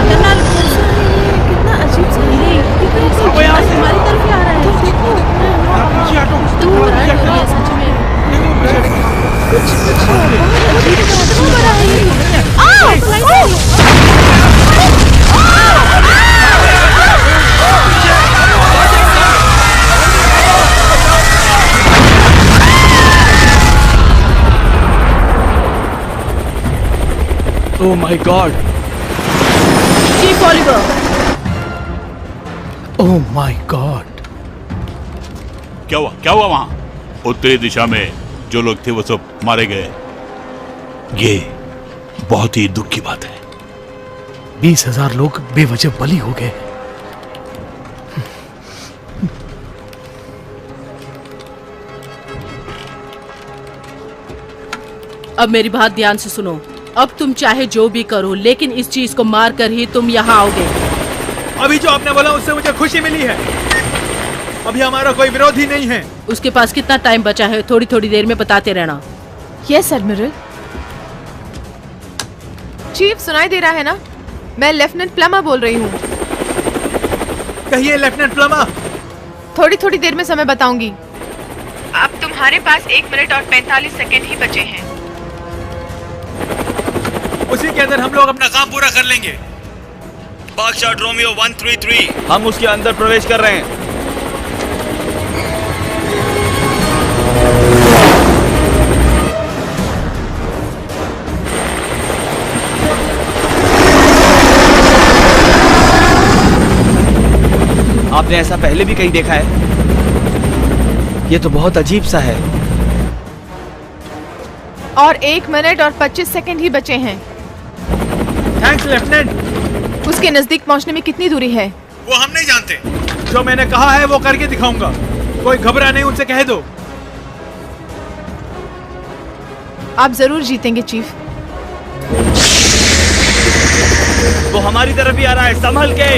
कितना अजीब सा है। हमारी तरफ ही आ रहा है। देखो दूर है ये सच में। कुछ बड़ा है ये। Oh my God! Chief Oliver, Oh my God! क्या हुआ वहाँ? उत्तरी दिशा में जो लोग थे वो सब मारे गए। ये बहुत ही दुख की बात है। 20,000 लोग बेवजह बलि हो गए। अब मेरी बात ध्यान से सुनो। अब तुम चाहे जो भी करो, लेकिन इस चीज को मार कर ही तुम यहाँ आओगे। अभी जो आपने बोला उससे मुझे खुशी मिली है। अभी हमारा कोई विरोधी नहीं है। उसके पास कितना टाइम बचा है? थोड़ी थोड़ी देर में बताते रहना। Yes admiral. चीफ सुनाई दे रहा है ना? मैं लेफ्टिनेंट प्लमा बोल रही हूँ। कहिए लेफ्टिनेंट प्लमा। थोड़ी थोड़ी देर में समय बताऊंगी। अब तुम्हारे पास 1 मिनट और 45 सेकेंड ही बचे हैं। उसी के अंदर हम लोग अपना काम पूरा कर लेंगे। बागशाट रोमियो 133, हम उसके अंदर प्रवेश कर रहे हैं। आपने ऐसा पहले भी कहीं देखा है? ये तो बहुत अजीब सा है। और 1 मिनट और 25 सेकेंड ही बचे हैं। Thanks lieutenant. उसके नजदीक पहुंचने में कितनी दूरी है? वो हम नहीं जानते। जो मैंने कहा है वो करके दिखाऊंगा। कोई घबरा नहीं, उनसे कह दो। आप जरूर जीतेंगे चीफ। वो हमारी तरफ ही आ रहा है, संभल के।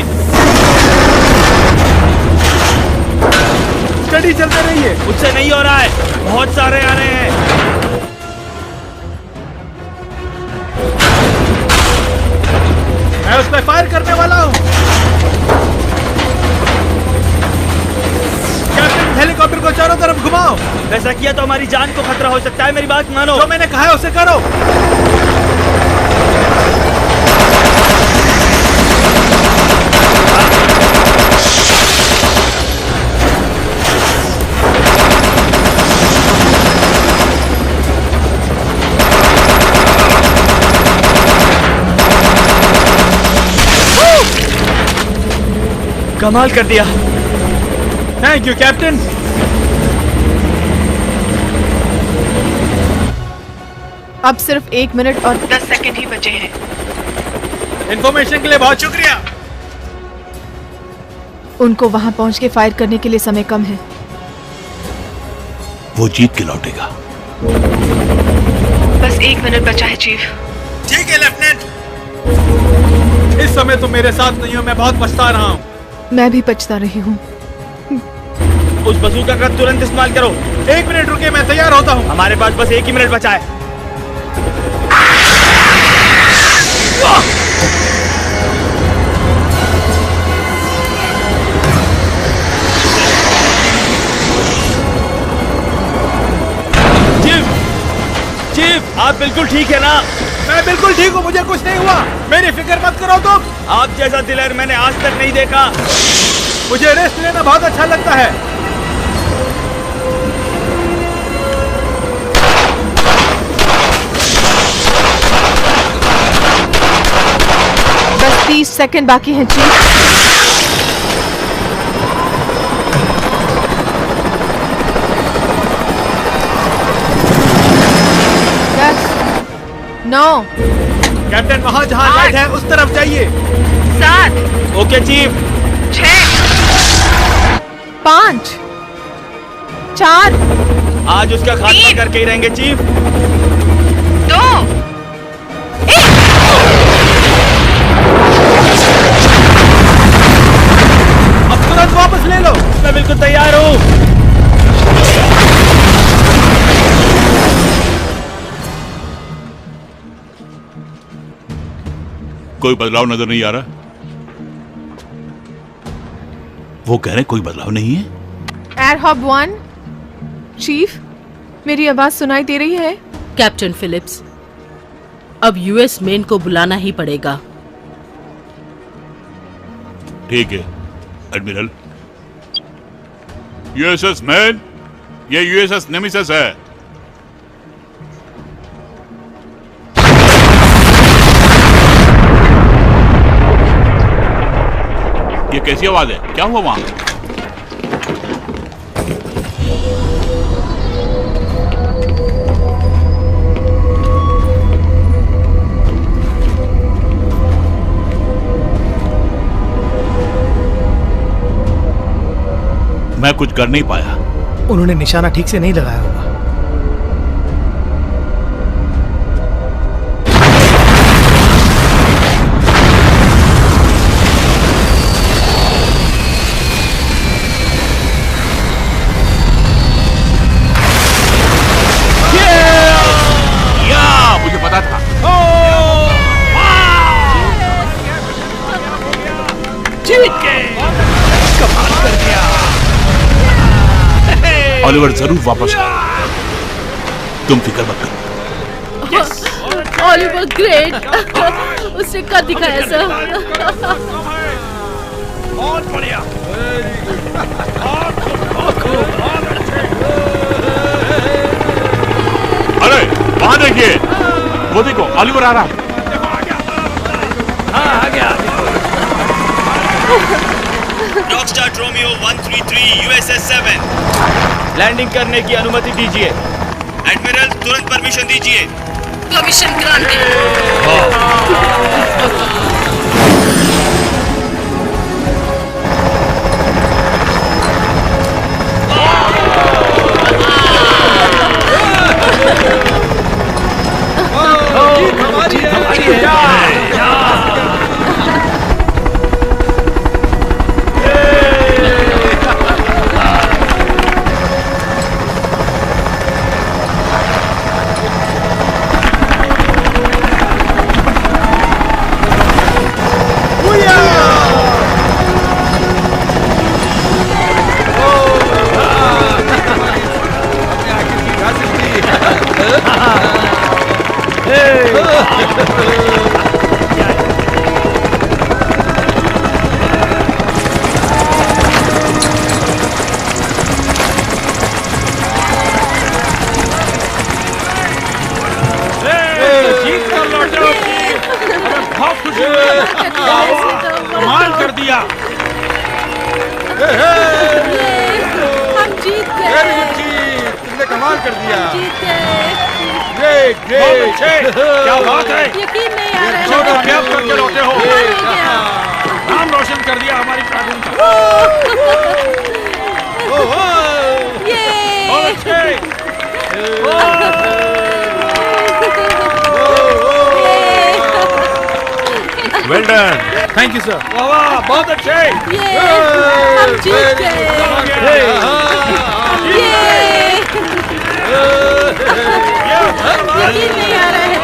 स्टडी चलते रहिए। उससे नहीं हो रहा है, बहुत सारे आ रहे हैं। मैं उस पर फायर करने वाला हूँ। कैप्टन, हेलीकॉप्टर को चारों तरफ घुमाओ। वैसा किया तो हमारी जान को खतरा हो सकता है। मेरी बात मानो। जो मैंने कहा है उसे करो। कमाल कर दिया। Thank you captain. अब सिर्फ 1 मिनट और 10 सेकेंड ही बचे हैं। इंफॉर्मेशन के लिए बहुत शुक्रिया। उनको वहां पहुंच के फायर करने के लिए समय कम है। वो जीत के लौटेगा। बस 1 मिनट बचा है चीफ। ठीक है लेफ्टिनेंट। इस समय तुम मेरे साथ नहीं हो, मैं बहुत पछता रहा हूँ। मैं भी पछता रही हूँ। उस बंदूक का तुरंत इस्तेमाल करो। 1 मिनट रुके, मैं तैयार होता हूँ। हमारे पास बस 1 ही मिनट बचा है। चीफ, आप बिल्कुल ठीक है ना? मैं बिल्कुल ठीक हूँ, मुझे कुछ नहीं हुआ। मेरी फिक्र मत करो तुम। आप जैसा दिलेर मैंने आज तक नहीं देखा। मुझे रेस्ट लेना बहुत अच्छा लगता है। बस 30 सेकंड बाकी हैं चीफ। 9 कैप्टन वहाँ जहाँ लाइट है उस तरफ जाइए। 7 ओके चीफ। 6 5 4 आज उसका खात्मा करके ही रहेंगे चीफ। 2 अब तुरंत वापस ले लो। मैं बिल्कुल तैयार हूँ। कोई बदलाव नजर नहीं आ रहा। वो कह रहे कोई बदलाव नहीं है। एयरहॉब 1 चीफ, मेरी आवाज सुनाई दे रही है? कैप्टन फिलिप्स, अब यूएस मेन को बुलाना ही पड़ेगा। ठीक है एडमिरल। यूएसएस मैन, ये यूएसएस नेमिसस है। ये कैसी आवाज है? क्या हुआ वहां? मैं कुछ कर नहीं पाया। उन्होंने निशाना ठीक से नहीं लगाया होगा। मुझे पता था। कमाल कर दिया। ऑलिवर जरूर वापस आएगा, तुम फिक्र मत करो। ऑलिवर ग्रेट, उसने कर दिखाया सर। बहुत बढ़िया। अरे वहां देखिए, वो देखो ऑलिवर आ रहा है। हाँ, आ गया। रॉकस्टार रोमियो 133 यूएसएस 7 लैंडिंग करने की अनुमति दीजिए। एडमिरल तुरंत परमिशन दीजिए। Permission granted. कमाल कर दिया। हम जीत गए। वेरी गुड चीफ, तुमने कमाल कर दिया। जीत गए। Great great. क्या बात है। यकीन नहीं आ रहा है। छोटो क्या करके लौटे हो। क्या हो गया? नाम रोशन कर दिया हमारी प्रार्थना का। ये बहुत अच्छे। Well done. Thank you sir. वाह वाह, बहुत अच्छे। ये हम जीत गए। यकीन नहीं आ रहा है।